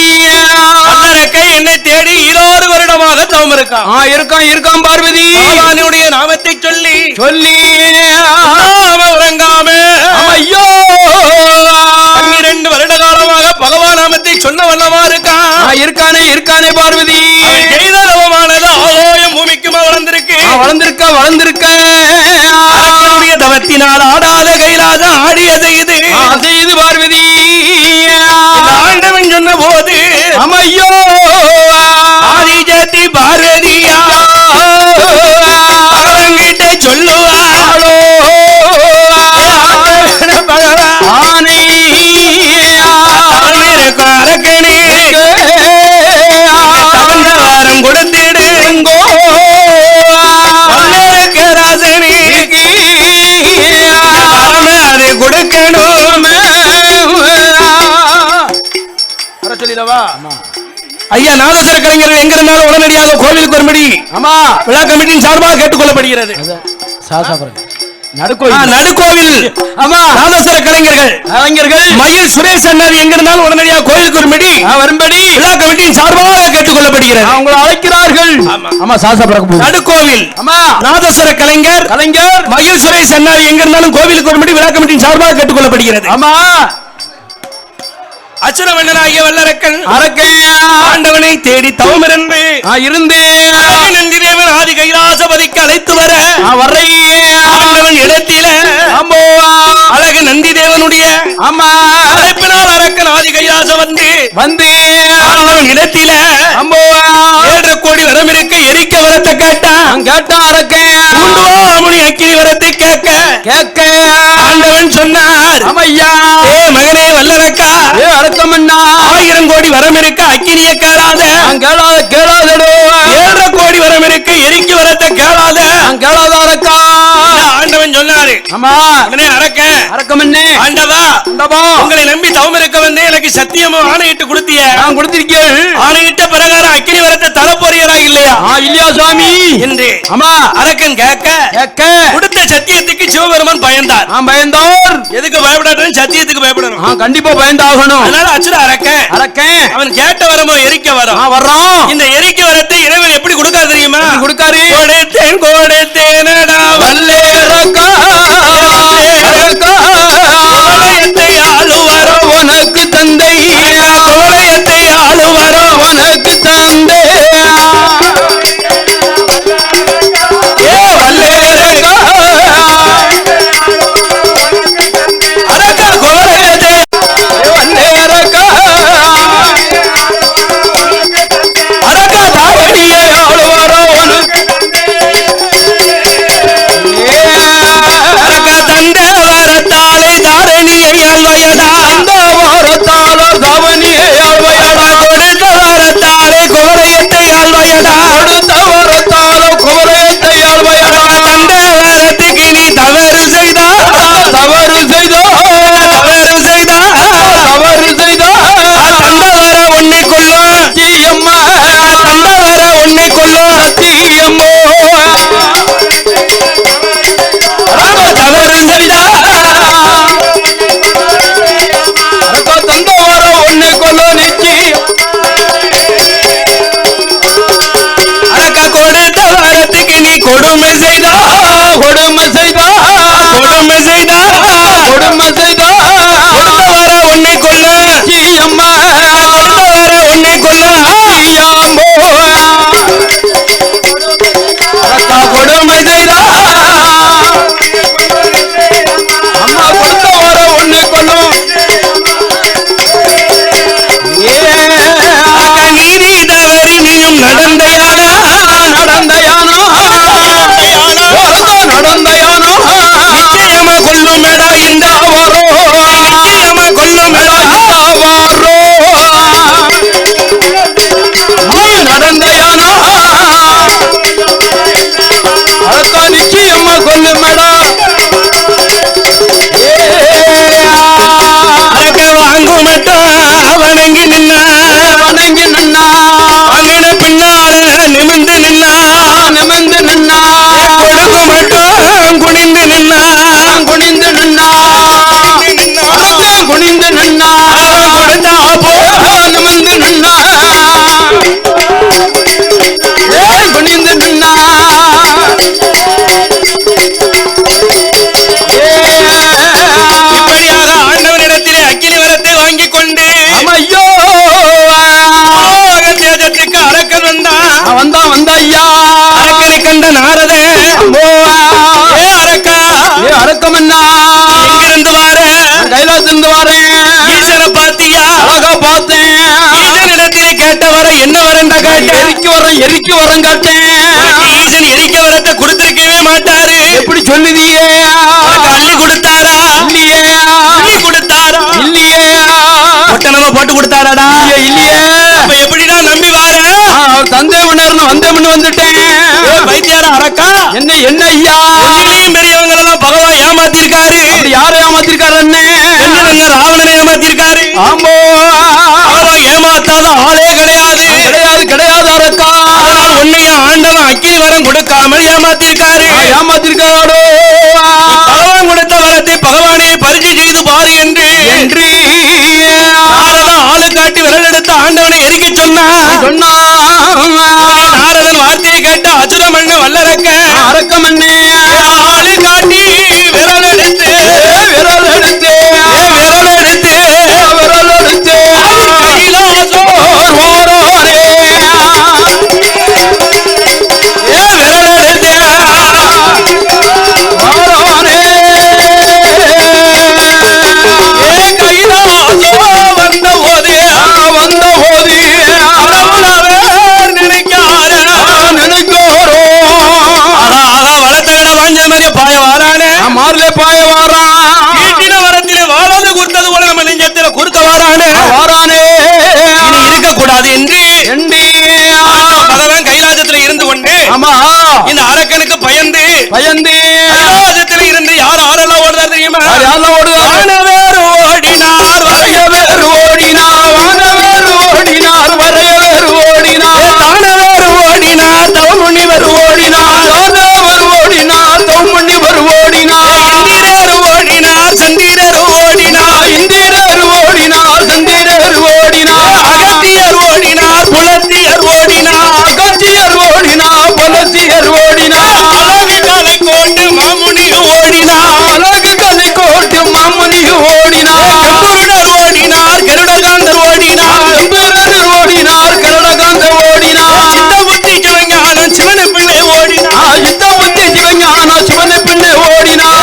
கை என்னை தேடி 20 வருடமாக தவம் இருக்கான். இருக்கான் பார்வதி. பகவானுடைய நாமத்தை சொல்லி உறங்காம ஐயோ 12 வருட காலமாக பகவான் நாமத்தை சொன்ன வண்ணமா இருக்கான். இருக்கானே பார்வதி. செய்த தவமானது ஆலோயம் பூமிக்குமா வளர்ந்திருக்கு. வளர்ந்திருக்க தவத்தினால் ஆடாத கைலாசம் ஆடியது இது பார்வதி. ஆண்டவன் சொன்ன போது ஐயோ ஆதிஜாதி பார்வதியா அவங்கிட்ட சொல்லுவாளோ ஆனை அரக்கணி தகுந்த வாரம் கொடுத்திடுங்கோ ராசனி அது கொடுக்கணும். சொல்லிடவா? ஐயா நாதஸ்வர கலைஞர்கள் எங்க இருந்தாலும் உடனடியாக கோவிலுக்கு வரும்படி விழா கமிட்டியின் சார்பாக கேட்டுக்கொள்ளப்படுகிறது. நடுக்கோவில் நாதஸ்வர கலைஞர்கள் மயில் சுரேஷ் அண்ணாவி எங்க இருந்தாலும் உடனடியாக கோவிலுக்கு வரும்படி விழா கமிட்டியின் சார்பாக கேட்டுக்கொள்ளப்படுகிறது. அவங்களை அழைக்கிறார்கள். நடுக்கோவில் நாதஸ்வர கலைஞர் மயில் சுரேஷ் அண்ணாவி எங்க இருந்தாலும் கோவிலுக்கு வரும்படி விழா கமிட்டியின் சார்பாக கேட்டுக்கொள்ளப்படுகிறது. அசுரவண்ணனாகிய வல்லரக்கன் ஆண்டவனை தேடி தவம் இருந்து நந்தி தேவன் ஆதி கைலாசபதிக்கு அழைத்து வர ஆண்டவன் இடத்தில அழகு நந்தி தேவனுடைய அழைப்பினால் அரக்கன் ஆதி கைலாசம் வந்து ஆண்டவன் இடத்தில 7 கோடி வரம் இருக்க எரிக்க வரத்தை கேட்டா அரக்கன் அக்கினி வரத்தை கேட்க ஆண்டவன் சொன்னார் ஏ மகனே வல்லரக்கா 1000 கோடி வரம் இருக்க அக்கினிய கேளாத 7 கோடி வரம் இருக்க எரிக்க வரத்தை கேளாத அரக்கா. ஆண்டவன் சொன்னாரு ஆண்டவா உங்களை நம்பி தவம் இருக்க வந்து எனக்கு சத்தியமும் ஆணையிட்டு கொடுத்தீர்கள். ஆணையிட்ட பிரகாரம் அக்கினி வரத்தை தரப்போறீரா இல்லையா சுவாமி என்று அரக்கன் கேட்க கொடுத்த சத்தியத்துக்கு சிவபெருமான் பயந்தார். எதுக்கு பயப்படாது? சத்தியத்துக்கு பயப்படணும். கண்டிப்பா பயந்தாகணும். அதனால அச்சுர அரக்கன் அவன் கேட்ட வரமோ எரிக்க வரோம். இந்த எரிக்க வரத்தை இறைவன் எப்படி கொடுக்காது தெரியுமா? கொடுக்காரு. கொடுத்தேனடா வல்லேரக்கா ஆளுவரோ உனக்கு தந்தை கோலயத்தை ஆளுவரோ உனக்கு தந்தை வல்லேரக்கா அரக்கா கோலயத்தை வல்லேரக்கா அரக்கா தாவடியை ஆளுவரோ உனக்கு எரிக்க வரம் காட்டேன். ஈசன் எரிக்க வரத்தை கொடுத்திருக்கவே மாட்டாரு. எப்படி சொல்லுதியே? அள்ளி கொடுத்தாரா? இல்லையே. அள்ளி கொடுத்தாரா? இல்லையே. ஒட்டனமா போட்டு கொடுத்தாராடா? இல்லையே. அப்ப எப்படிடா நம்பி வார? தந்தை மன்னர் வந்தேன்னு வந்துட்டேன். வைத்தியார அரக்கா என்ன என்ன ஐயா? ஒன்னிலையும் பெரியவங்க எல்லாம் பகவான் ஏமாத்திருக்காரு. அப்படி யாரை ஏமாத்திருக்காரு? ராவணனை ஏமாத்திருக்காரு. ஆம்போ பகவான் ஏமாத்தாத ஆளே கிடையாது. கிடையாது கிடையாது அரக்கா. உன்னையும் ஆண்டவன் அக்கினி வரம் கொடுக்காமல் ஏமாத்திருக்காரு. ஏமாத்திருக்காரோ? பகவான் கொடுத்த வரத்தை பகவானே பரிசு செய்து பாரு என்று நாரதன் ஆளு காட்டி விரல் எடுத்து ஆண்டவனை எரிக்க சொன்னான். நாரதன் வார்த்தையை கேட்டு அசுரமண்ண வல்லரக்க அரக்கமண்ணே ஆளு காட்டி விரல் எடுத்து விரல் எடுத்து விரல் எடுத்து விரல் எடுத்து கைலாசோர் ஓரோரே விரல் எடுத்து ஓரோரே கைலாசோ வந்த போதே நினைக்கார நினைக்கோரோ வளர்த்தகட வாஞ்ச மாதிரி பாய வாரானே மார்லே பாய வாரா ஈட்டின வரத்திலே வாழாது கொடுத்தது போல நம்ம நெஞ்சத்தில குறுக்க வாரானே வாரானே இனி இருக்கக்கூடாது என்று எண்டி பகவான் கைலாசத்துல இருந்து கொண்டு ஆமா இந்த அரக்கனுக்கு பயந்து பயந்து கைலாசத்துல இருந்து யார் ஆரெல்லாம் ஓடுறாரு தெரியுமா? யாரெல்லாம் ஓடுவார்? வானவேறு ஓடினார் வரையவேறு ஓடினார் வானவேறு ஓடினார் வரையவேறு ஓடினார் தானவேறு ஓடினார் தவமுனிவர் ஓடினார் தானவர் ஓடினார் தௌமுனிவர் ஓடினார் இந்திரர் ஓடினார் சந்திரர் ஓடினார் இந்திரர் ஓடினார் சந்திரர் ஓடினார் அகத்தியர் ஓடினார் புலத்தியர் ஓடினார் அகத்தியர் ஓடினார் புலத்தியர் ஓடினார் அழகு கலை கோட்டு மாமுனி ஓடினார் அழகு கலை கோட்டு மாமுனி ஓடினார் கருடர் ஓடினார் கருடகாந்தர் ஓடினார் எம்பெருமான் ஓடினார் கருடகாந்த ஓடினார் சித்தபுத்தி சிவஞானம் சிவன பிள்ளை ஓடினார் யுத்தபுத்தி சிவஞான சிவனை பிள்ளை ஓடினார்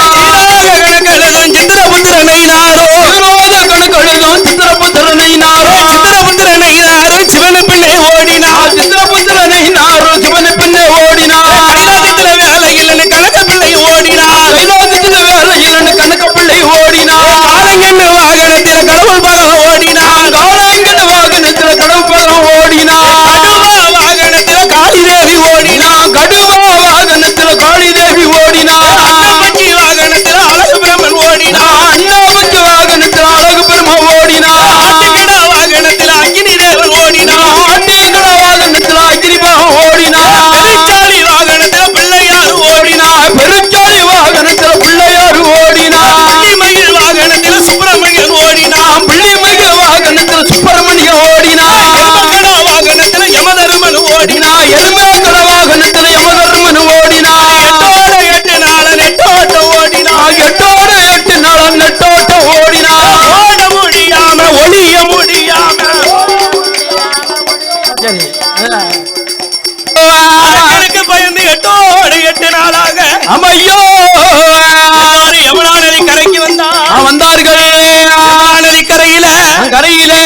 கணக்கெழுதும் சித்திரபுத்திரனை நாரோ விரோத கணக்கெழுதும் சித்திரபுத்திரனை நாரோ சித்திரபுத்திரனை நாரோ சிவன பிள்ளை ஓடினார் சித்திரபுத்திரனை நாரோ சிவனை பிள்ளை ஓடினார் கைலாசத்துல வேலை இல்லைன்னு கணக்க பிள்ளை ஓடினார் கைலாசத்துல வேலை இல்லைன்னு கணக்க பிள்ளை ஓடினார் காலங்கண்ணு வாகனத்தில கடவுள் பகவான் ஓடினார் காலாங்கன வாகனத்துல கடவுள் பகவான் ஓடினார் கடுவா வாகனத்தில காளிதேவி ஓடினார் கடுவா வாகனத்துல காளி தேவி ஓடினார் அன்னப்பச்சி வாகனத்தில அழகு பிரம்மன் ஓடினார் அண்ணாமத்து வாகனத்துல அழகு பெருமா ஓடினார் ஆட்டுக்கடா வாகனத்தில அக்னி தேவன் ஓடினார் ஆட்டியகட வாகனத்துல அகிரிபகம் ஓடினார் பெருச்சாளி வாகனத்தில பிள்ளையார் ஓடினார் பெருச்சாளி வாகனத்துல பிள்ளையார் ஓடினார் மயில் வாகனத்தில சுப்பிரமணியன் ஓடினார் பிள்ளைமகள் வாகனத்துல சுப்பிரமணியம் ஓடினார் எருமக்கடா வாகனத்தில யமதர்மன் ஓடினார் எருமேகட வாகனத்துல யமதர்மன் ஓடினார் எட்டோட எட்டு நாள நெட்டோட்டம் ஓடினார் எட்டோட 8 நாள் நெட்டோட்டம் ஓடினார் ஓட முடியாம ஒளிய முடியாம அரக்கனுக்கு பயந்து எட்டோடு 8 நாளாக அமையோ எல்லாரும் யமுனா நதி கரைக்கு வந்தார்கள் யமுனா நதி கரையில கரையிலே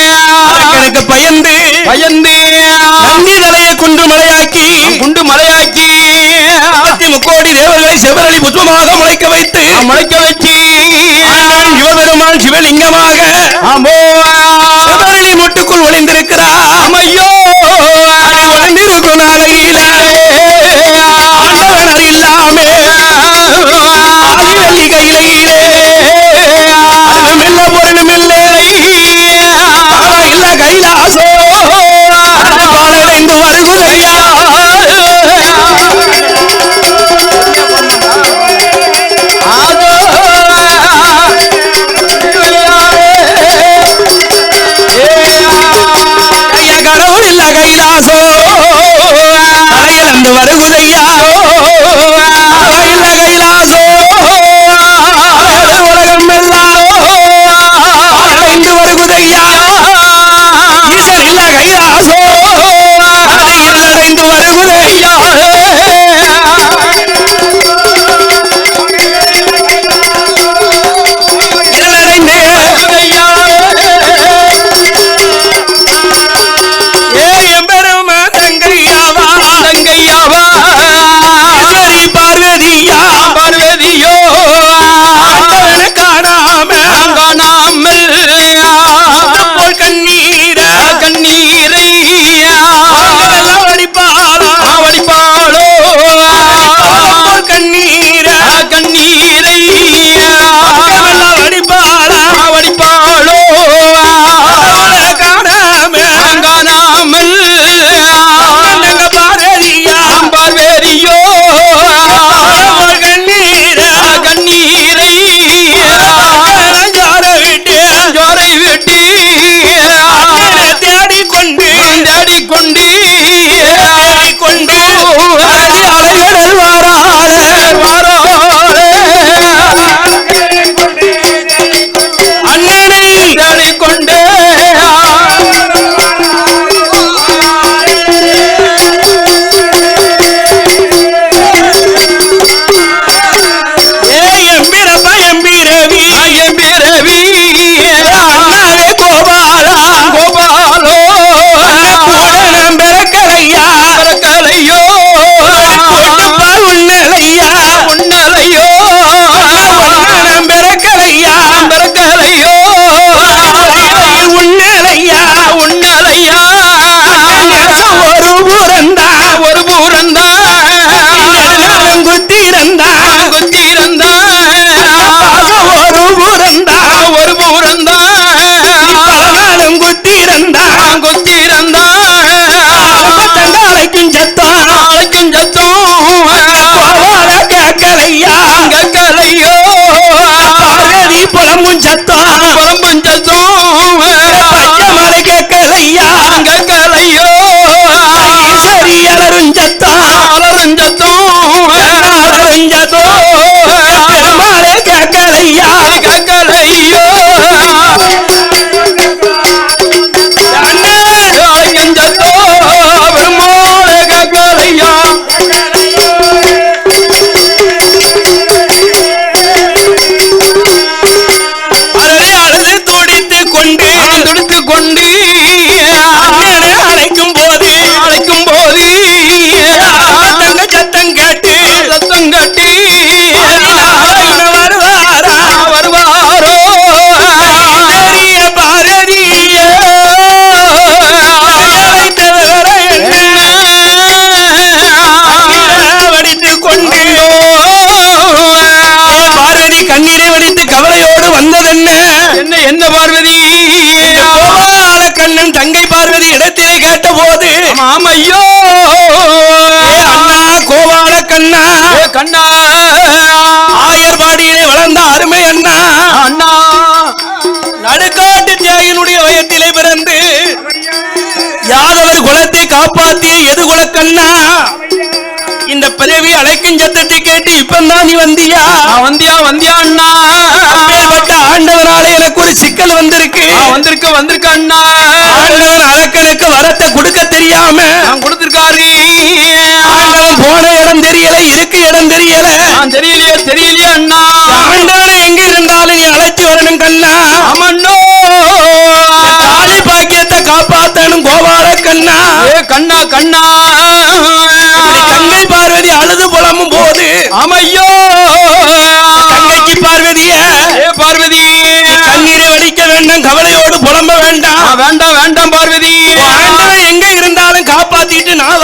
அரக்கனுக்கு பயந்து பயந்து நந்தி தலையை குண்டு மலையாக்கி குண்டு மலையாக்கி 33 தேவர்களை செவரளி புஷ்பமாக முளைக்க வைத்து முளைக்க வச்சு ஆண்டவன் சிவபெருமான் சிவலிங்கமாக ஆமோ செவரளி முட்டுக்குள் ஒளிந்திருக்கிறார் அமையோ அதை ஒளிந்திருக்கும் நாளையில ஆண்டவன் இல்லாமே ஆதிவல்லி கையிலே மெல்ல பொருளும் இல்லை இல்ல கைலாசோ பாலடைந்து வருகுதையா கடவுள் இடத்திலே கேட்ட போது ஆமா ஐயோ அண்ணா கோபால கண்ணா கண்ணா ஆயர்பாடியிலே வளர்ந்த அருமை அண்ணா அண்ணா நடுக்காட்டு தியாகினுடைய வயத்திலே பிறந்து யாதவர் குலத்தை காப்பாற்றிய எது குலக்கண்ணா இந்த பதவி அழைக்கும் சத்தத்தை கேட்டு இப்பந்தான் நீ வந்தியா வந்தியா அண்ணா அப்பேற்பட்ட ஆண்டவனாலே எனக்கு ஒரு சிக்கல் வந்திருக்கு வந்திருக்க அண்ணா ஆண்டவன் அரக்கனுக்கு வரத்தை கொடுக்க தெரியாம நான் கொடுத்திருக்காரு ஆண்டவன் போன இடம் தெரியல இருக்கு இடம் தெரியல தெரியலையே அண்ணா ஆண்டவனை எங்க இருந்தாலும் நீ அழைச்சி வரணும் கண்ணா ஆமண்ணோ தாலி பாக்கியத்தை காப்பாத்தணும் கோபால கண்ணா கண்ணா கங்கை பார்வதி அழுது புலமும் போது ஆமையோ கங்கைக்கு பார்வதிய பார்வதி கண்ணீரை வடிக்க வேண்டாம் கவலையோடு புலம்ப வேண்டாம் வேண்டாம் பார்வதி ஆண்டவன் எங்க இருந்தாலும் காப்பாத்திட்டு நான்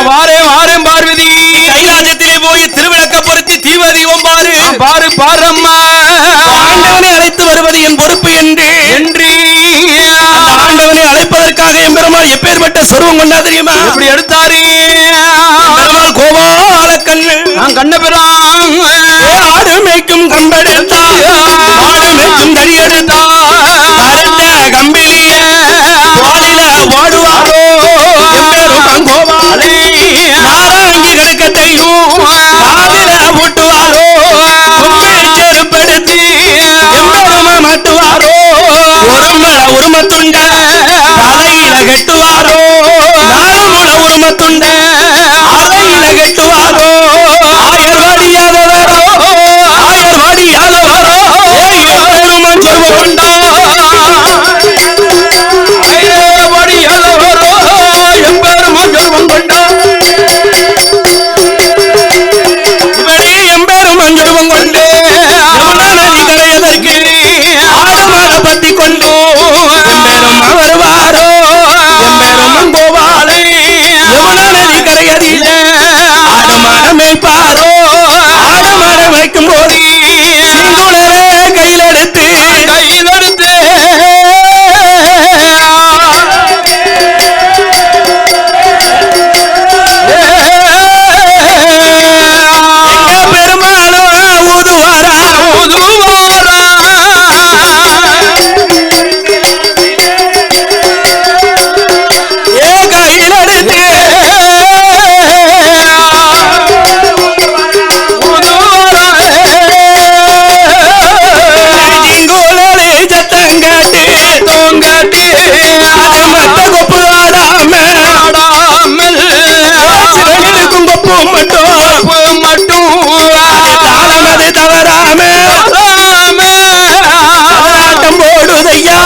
வாரேன் பார்வதி கைலாசத்திலே போய் திருவிளக்க பொருத்தி தீபதீபம் பாரம்மா ஆண்டவனை அழைத்து வருவது என் பொறுப்பு என்று அந்த ஆண்டவனை அழைப்பதற்காக என் பெருமாள் எப்பேற்பட்ட சொருவம் கொண்டா தெரியுமா இப்படி எடுத்தாரு பெருமாள் கோபால கண்ணு நான் கண்ணபிரான் ஆடு மேய்க்கும் கம்பெடுத்தா ஆடு மேய்க்கும் தடியெடுத்தா கருத்த கம்பிலிய வாடில வாடுவாரோ எம்பெருமான் கோபாலே நாராங்கி கடுக்கத்தையும் காதில ஊட்டுவாரோ செருப்படுத்தி எம்பெருமா மாட்டுவாரோ உருமத்துண்ட தலையில கட்டுவாரோ நாளமுல உருமத்துண்ட அறையில கட்டுவாரோ ஆயர்வாடியாதவரோ எம்பெருமான் சொல்வ கொண்டா எம்பெருமான் சொல்வம் கொண்டா இப்படி எம்பெருமான் சொல்வம் கொண்டு நதி கரையதற்கு ஆடுமாட பத்தி கொண்டு எம்பெருமான் வருவாரோ எம்பெருமான் கோபாலே யமுனா நதி கரையதில ஆடுமாட மேய்ப்பாரோ ஆடுமாட மேய்க்கும் போது சிந்துளரே கையில் எடுத்து எங்க பெருமாளும் ஊதுவாரா கையில் எடுத்து ஜிங்கோலே சத்தங்காட்டு அது மத்த கொப்பு ஆடாம சிவனுக்கும் கொப்பு மட்டும் அது தாளம் அது தவறாம ஆட்டம் போடுதையா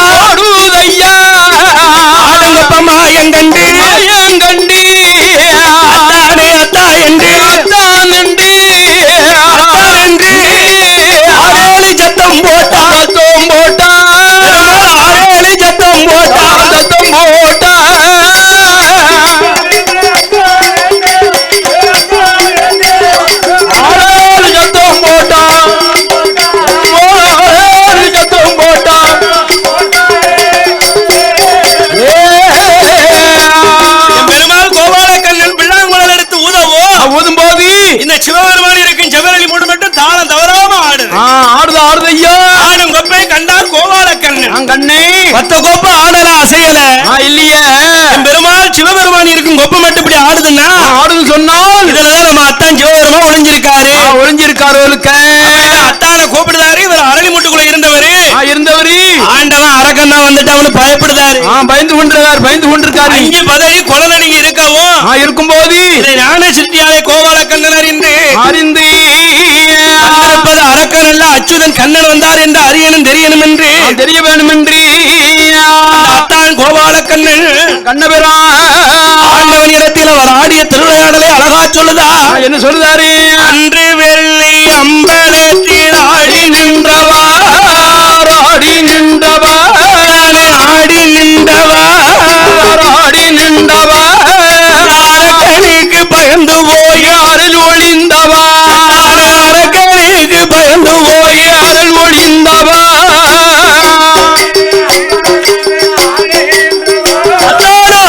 ஆடங்கப்பமா எங்கண்டு அத்தானே அத்தா என்று ஆரேலி சத்தம் போட்டா ஆரேலி சத்தம் போட்டா என் பெருமாள் கோபால கண்ணன் பிள்ளாங்குழல் எடுத்து ஊதவோ ஊதும்போது இந்த சிவபெருமான் இருக்கும் செவரளி மூடு மட்டும் தாளம் தவறாம ஆடுது ஆடுது ஐயா ஆடும் கொப்பை கண்டார் கோபால கண்ணன் நான் கண்ணே மத்த கோப்பை ஆடல அசையல இல்லையே என் பெருமாள் சிவபெருமான் இருக்கும் கொப்பை மட்டும் இப்படி ஆடுதுன்னா ஆடுது சொன்னால் இதுலதான் நம்ம அத்தான் சிவபெருமான் ஒளிஞ்சிருக்காரு அத்தான கூப்பிடுதாரு இவர் அரளி மூட்டுக்குள்ள இருந்தவரு ஆண்டவன் அரக்கண்ணா வந்துட்டு அவனு பயப்படுதாரு பயந்து கொண்டிருக்காரு இங்க பதவி கொலநடிங்க இருக்கவும் இருக்கும்போது இதை ஞான சித்தியாலே கோபால கண்ணன் அறிந்து வந்திருப்பது அரக்கன் அல்ல அச்சுதன் கண்ணன் வந்தார் என்று அறியணும் தெரியணும் என்று தெரிய வேணும் என்று அத்தான் கோபால கண்ணன் கண்ணபிரான் ஆண்டவன் இடத்தில் அவர் ஆடிய திருவிளையாடலை அழகா சொல்லுதா என்ன சொல்லுதாரு அன்று வெள்ளி அம்பலத்தில் ஆடி நின்றவா ஆடி நின்றவா அரக்கனுக்கு பயந்து போய் அருள் ஒளிந்தவா அரக்கனுக்கு பயந்து போய் அருள் ஒளிந்தவா அத்தோடு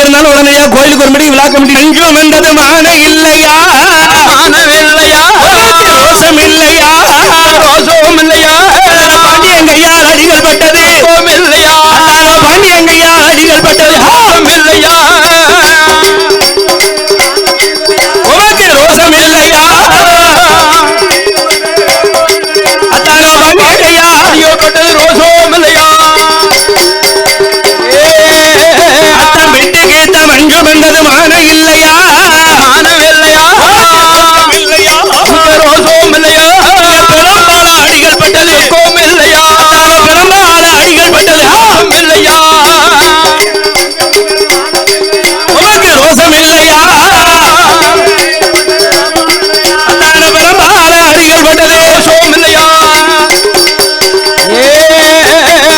எங்க இருந்தாலும் உடனடியா கோயிலுக்கு ஒரு மணி விழா கமிட்டி அஞ்சும் வந்தது மான இல்லையா மானவில்லையா ரோசம் இல்லையா ரோசம் இல்லையா பாண்டியங்கையால் அடிகள் பட்டது இல்லையா பாண்டியங்கையால் அடிகள் பட்டது இல்லையா உனக்கு ரோசம் இல்லையா அத்தான பாண்டியங்கையா அடிக்கப்பட்டது ரோசம் இல்லையா அத்தம் விட்டு கேட்ட மஞ்சு வந்தது மான இல்லையா மானவில்லையா இல்லையா ரோசம் இல்லையா பெரும்பால அடிகள் பட்டது இல்லையா பெரும்பால அடிகள் பட்டது இல்லையா உனக்கு ரோசம் இல்லையா அத்தான பெரும்பால அடிகள் பட்டது ரோசம் இல்லையா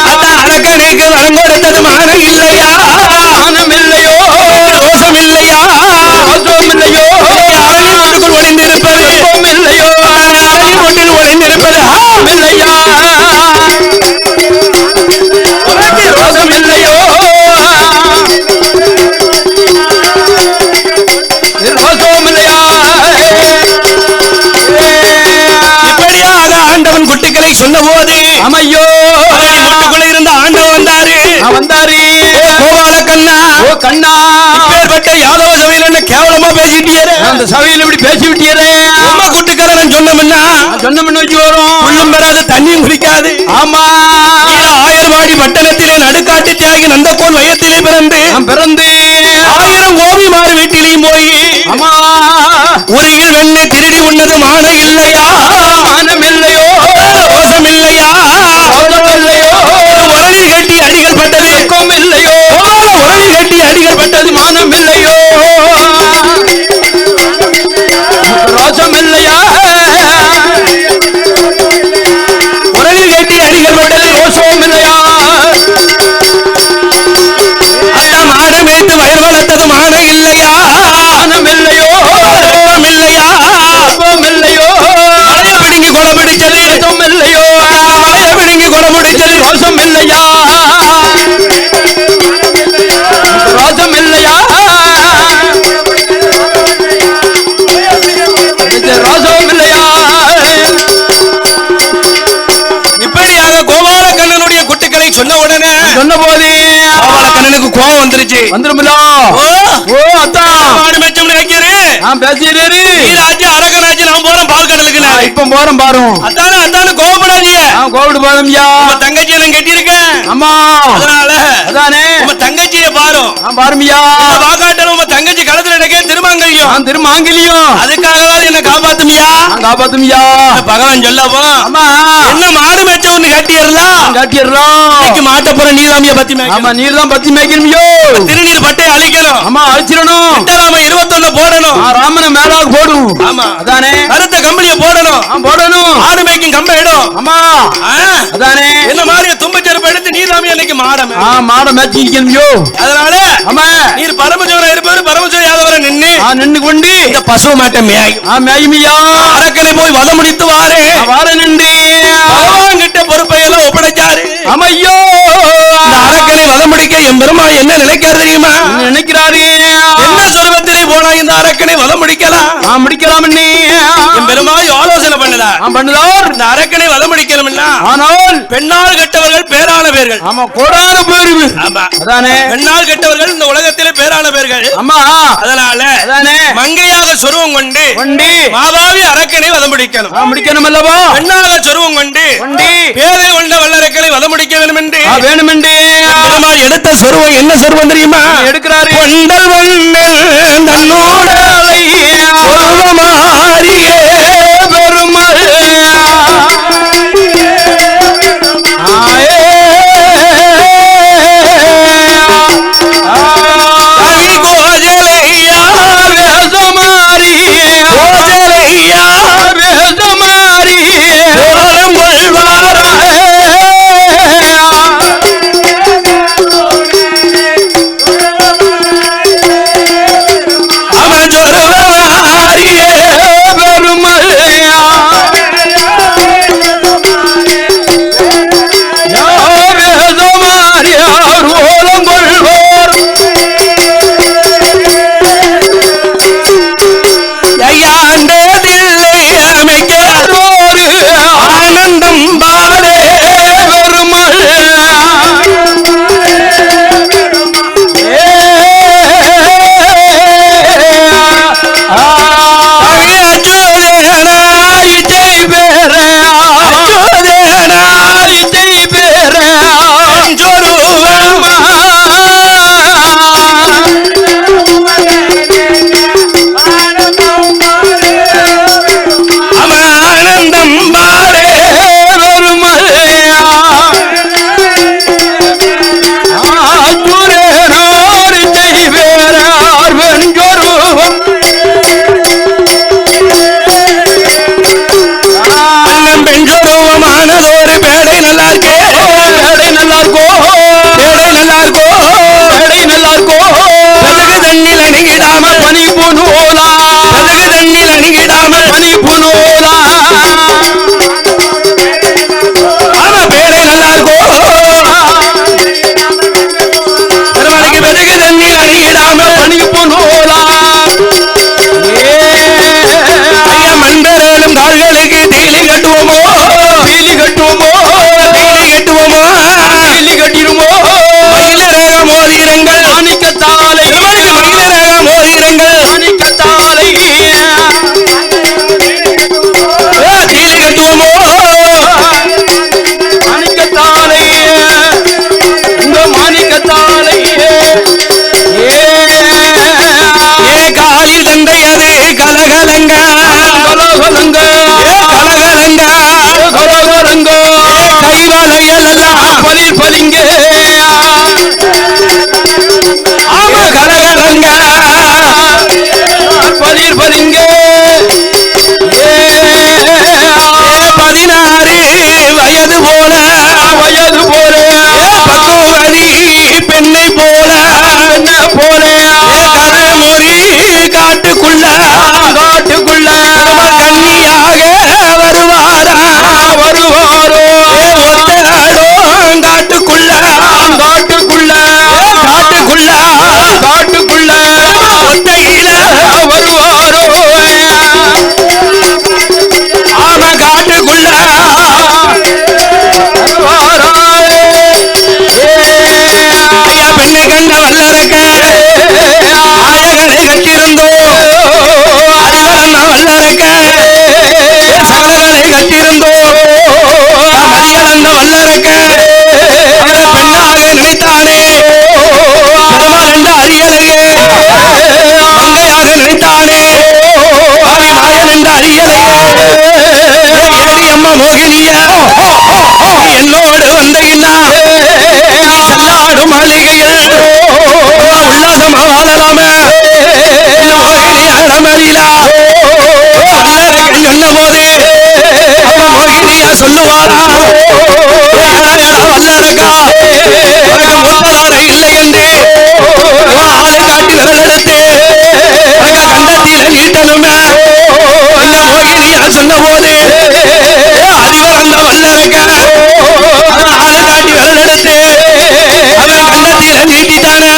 அத்த அரக்கனுக்கு வரம் கொடுத்தது மான இல்லையா மானம் இல்லையோ ரோசம் இல்லையா ரோசம் இல்லையோ அரணிக்குள் ஒளிந்திருப்பது ரோசம் இல்லையோ ஒன்றில் ஒளிந்திருப்பது இல்லையா உனக்கு ரோசம் இல்லையோ ரோசம் இல்லையா இப்படியாக ஆண்டவன் குட்டிகளை சொன்ன போது அமையோ முட்டுக்குள்ள இருந்த ஆண்டவன் வந்தாரு வந்தாரு கோபால கண்ணா ஓ கண்ணா இப்பேற்பட்ட யாதவ சபையில என்ன கேவலமா பேசிட்டியரே அந்த சபையில் இப்படி பேசி விட்டியரே அம்மா குட்டுக்காரன் சொன்னோம்னா சொன்ன பண்ண வச்சு வரும் உள்ளும் பெறாது தண்ணியும் குடிக்காது ஆமா ஆயர்வாடி பட்டணத்திலே நடுக்காட்டு தியாகி நந்தகோன் வயத்திலே பிறந்து நான் பிறந்து 1000 கோபிமார் வீட்டிலையும் போய் அம்மா உரியில் வெண்ணை திருடி உண்ணது மான இல்லையா மானம் இல்லையோ ரோசம் இல்லையா ரோசம் இல்லையோ உரலில் கட்டி அடிகள் பட்டது ரோசம் இல்லையோ உரலில் கட்டி அடிகள் பட்டது மானம் இல்லையோ ரோசம் இல்லையா உரலில் கட்டி அடிகள் பட்டது ரோசம் இல்லையா அத்த மாடு மேய்த்து வயல் வளர்த்தது மான இல்லையா மானம் இல்லையோ ரோசம் இல்லையா ரோசம் இல்லையோ மலையை பிடுங்கி கொலை பிடிச்சது ரோசம் இல்லையோ மலையை பிடுங்கி கொலை பிடிச்சது ரோசம் இல்லையா ரோசம் இல்லையா ரோசம் இல்லையா இப்படியாக கோபால கண்ணனுடைய குட்டுக்களை சொன்ன உடனே சொன்ன போது கோபால கண்ணனுக்கு கோபம் வந்துருச்சு வந்துருமில்லோ ஓ ஓ அத்தா மாடு மேய்ச்சம் நினைக்கிறேன் நான் பேசுறேரு நீராஜி அரகராஜி நான் போறேன் பால் கடலுக்கு நான் இப்ப போறோம் பாரும் அத்தானு கோபப்படாதீங்க நான் கோவிடு போறோம்யா உங்க தங்கச்சியை நான் கட்டியிருக்கேன் அம்மா அதனால அதானே உங்க தங்கச்சியை பாரும் நான் பாருமியா வாக்காட்டல உங்க தங்கச்சி களத்துல எனக்கே திருமாங்கல்யம் நான் திருமாங்கலியும் அதுக்காகவாது என்ன காப்பாத்துமியா நான் காப்பாத்துமியா பகவான் சொல்லவோ அம்மா என்ன மாடு மேய்ச்ச ஒண்ணு கட்டிடலாம் காட்டிடுறோம் மாட்ட போற நீதாமிய பத்தி ஆமா நீர் தான் பத்தி மேய்க்கணுமியோ திருநீர் பட்டை அழிக்கணும் அம்மா அழிச்சிடணும் ராம 21 போடணும் ராமனை மேலாக போடும் ஆமா அதானே கருத்த கம்பெனியை போடணும் போடணும் ஆடு மேய்க்கும் கம்பை இடும் அம்மா அதானே என்ன மாதிரி தும்பச்செருப்பு எடுத்து நீதாமி அன்னைக்கு மாடம் மாட மேய்ச்சிக்கணுமியோ அதனால அம்மா நீர் பரமஜோரா இருப்பாரு பரமஜோர யாதவரை நின்னு நின்று கொண்டு இந்த பசு மாட்டை மேயும் மேயுமியா அரக்கனை போய் வதம் முடித்து வாரே வார நின்று பகவான் கிட்ட பொறுப்பை எல்லாம் ஒப்படைச்சாரு அமையோ இந்த அரக்கனை வதம் முடிக்க என் பெருமாள் என்ன நினைக்காரு தெரியுமா நினைக்கிறாரு என்ன சொர்வத்திலே போனா இந்த அரக்கனை வதம் முடிக்கலாம் முடிக்கலாம் என் பெருமாள் யோசனை பண்ணுதா பண்ணுதார் இந்த அரக்கனை வதம் முடிக்கணும்னா ஆனால் பெண்ணால் கெட்டவர்கள் பேரான பேர்கள் ஆமா கோடான பேரு ஆமா அதானே பெண்ணால் கெட்டவர்கள் இந்த உலகத்திலே பேரான பேர்கள் அம்மா அதனால அதானே மங்கையாக சொருவம் கொண்டு கொண்டு மாபாவி அரக்கனை வதம் முடிக்கணும் முடிக்கணும் அல்லவா பெண்ணாக சொருவம் கொண்டு கொண்டு பேரை கொண்ட வல்லரக்கனை வதம் முடிக்க வேண்டும் என்று வேணுமெண்டு பெருமாள் எடுத்த சொருவம் என்ன சொருவம் தெரியுமா எடுக்கிறாரு கொண்டல் வண்ணன் தன்னோட சொருவமாரியே பெருமாள் கோஜலையா வேசமாரி கோஜலையா வேசமாரி கோலம் கொள்வாரா அவன் சொருவமாரியே பெருமாள் பலிங்க ஆமா கலகலங்க பலிர் பலிங்க 16 வயது போல பக்குவதி பெண்ணை போல கரமொழி காட்டுக்குள்ள கன்னியாக வருவாரோ ஒத்தனாடோ காட்டுக்குள்ள ஒத்தையில வருவாரோ ஆமா காட்டுக்குள்ள ஐயா பெண்ணை கண்ட வல்லரக்க ஆயகளை கட்டிருந்தோம் அறிவரண்ணா வல்லரக்க சகலகளை கட்டிருந்தோம் மதியளந்த வல்லரக்க அவரை பெண்ணாக நினைத்தானே பெருமாள் என்ற அரியலகு மங்கையாக நினைத்தானே பாவி மாயன் என்ற அரியலையே ஏடி அம்மா மோகினியா நீ என்னோடு வந்தீங்கன்னா செல்லாடு மாளிகையில் உல்லாசமா வாழலாமே இந்த மோகினி அழமறியலா வல்லரக்கன் சொன்ன போது அம்மா மோகினியா சொல்லுவாரா வல்லரக்கா உனக்கு மூப்பதாரை இல்லை என்று ஆளை காட்டி விரலெடுத்து உனக்கு கண்டத்தில நீட்டணுமே இந்த மோகினியா சொன்ன போது அறிவர் அந்த வல்லரக்க ஆளை காட்டி விரலெடுத்து அவன் கண்டத்தில நீட்டித்தானே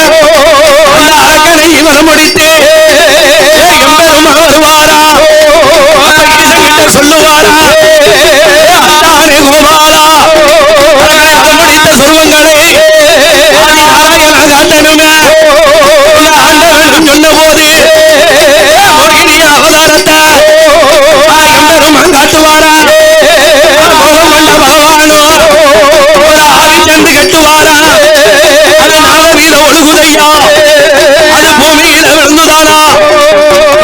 அந்த அரக்கனை வர முடித்து எம்பெருமா வருவாரா ஈசங்கிட்ட சொல்லுவாரா அத்தானே கோபாலா முடித்த சொருவங்களை காட்டணுமே ஆண்டவனும் சொன்ன போது மோகினி அவதாரத்தை எம்பெருமான் காட்டுவாரா கோபம் கொண்ட பகவானோ ஆவி சென்று கட்டுவாரா அது நாகரில ஒழுகுதையா அது பூமியில விழுந்துதானா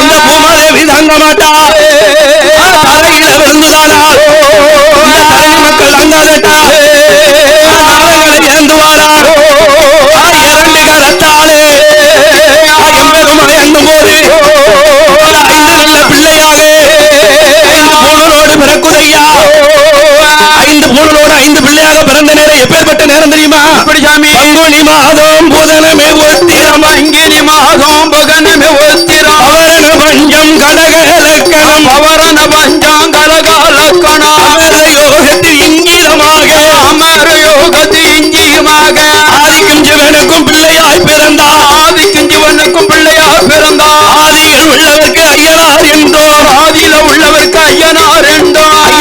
இந்த பூமாதேவி தாங்க மாட்டா தரையில விழுந்துதானா இந்த தரணி மக்கள் தாங்காதட்டா நாகங்களை இறங்குவாரா இரண்டு கரத்தாலே எம்பெருமான் எண்ணும் போது 5 நல்ல பிள்ளையாக 5 பூணலோடு பிறக்குதையா 5 பூணலோடு 5 பிள்ளையாக பிறந்த நேரம் எப்பேற்பட்ட நேரம் தெரியுமா பங்குனி மாதம் புதனமே ஒத்திரம் அங்கினி மாதம் புகனமே ஒத்திரம் அவரண பஞ்சம் கடகலக்கணம் அமரயோகத்தில் இங்கிதமாக ஆதிக்கும் சிவனுக்கும் பிள்ளையாய் பிறந்தார் ஆதியில் உள்ளவர்க்கு ஐயனார் என்றோம்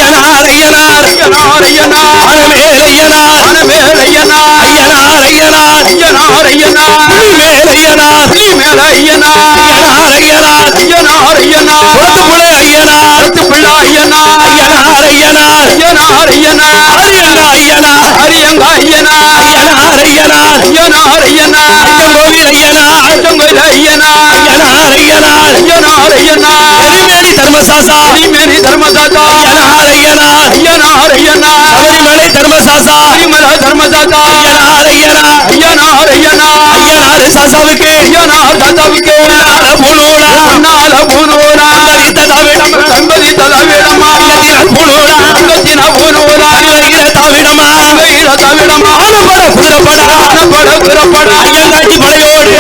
ஐயனார் மனமேல் ஐயனார் புலிமேல் ஐயனார் குளத்துப்புழ ஐயனார் அரியங்க ஐயனார் அச்சங்கோவில் ஐயனார் எரிமேலி தர்மசாசா சபரிமலை தர்மசாசா ஐயனார் சாசாவுக்கு பூணூலா சம்பதி தலவிடமா தாவிடமா ஆனப்பட குதிரப்பட ஐயங்காட்டி படையோடு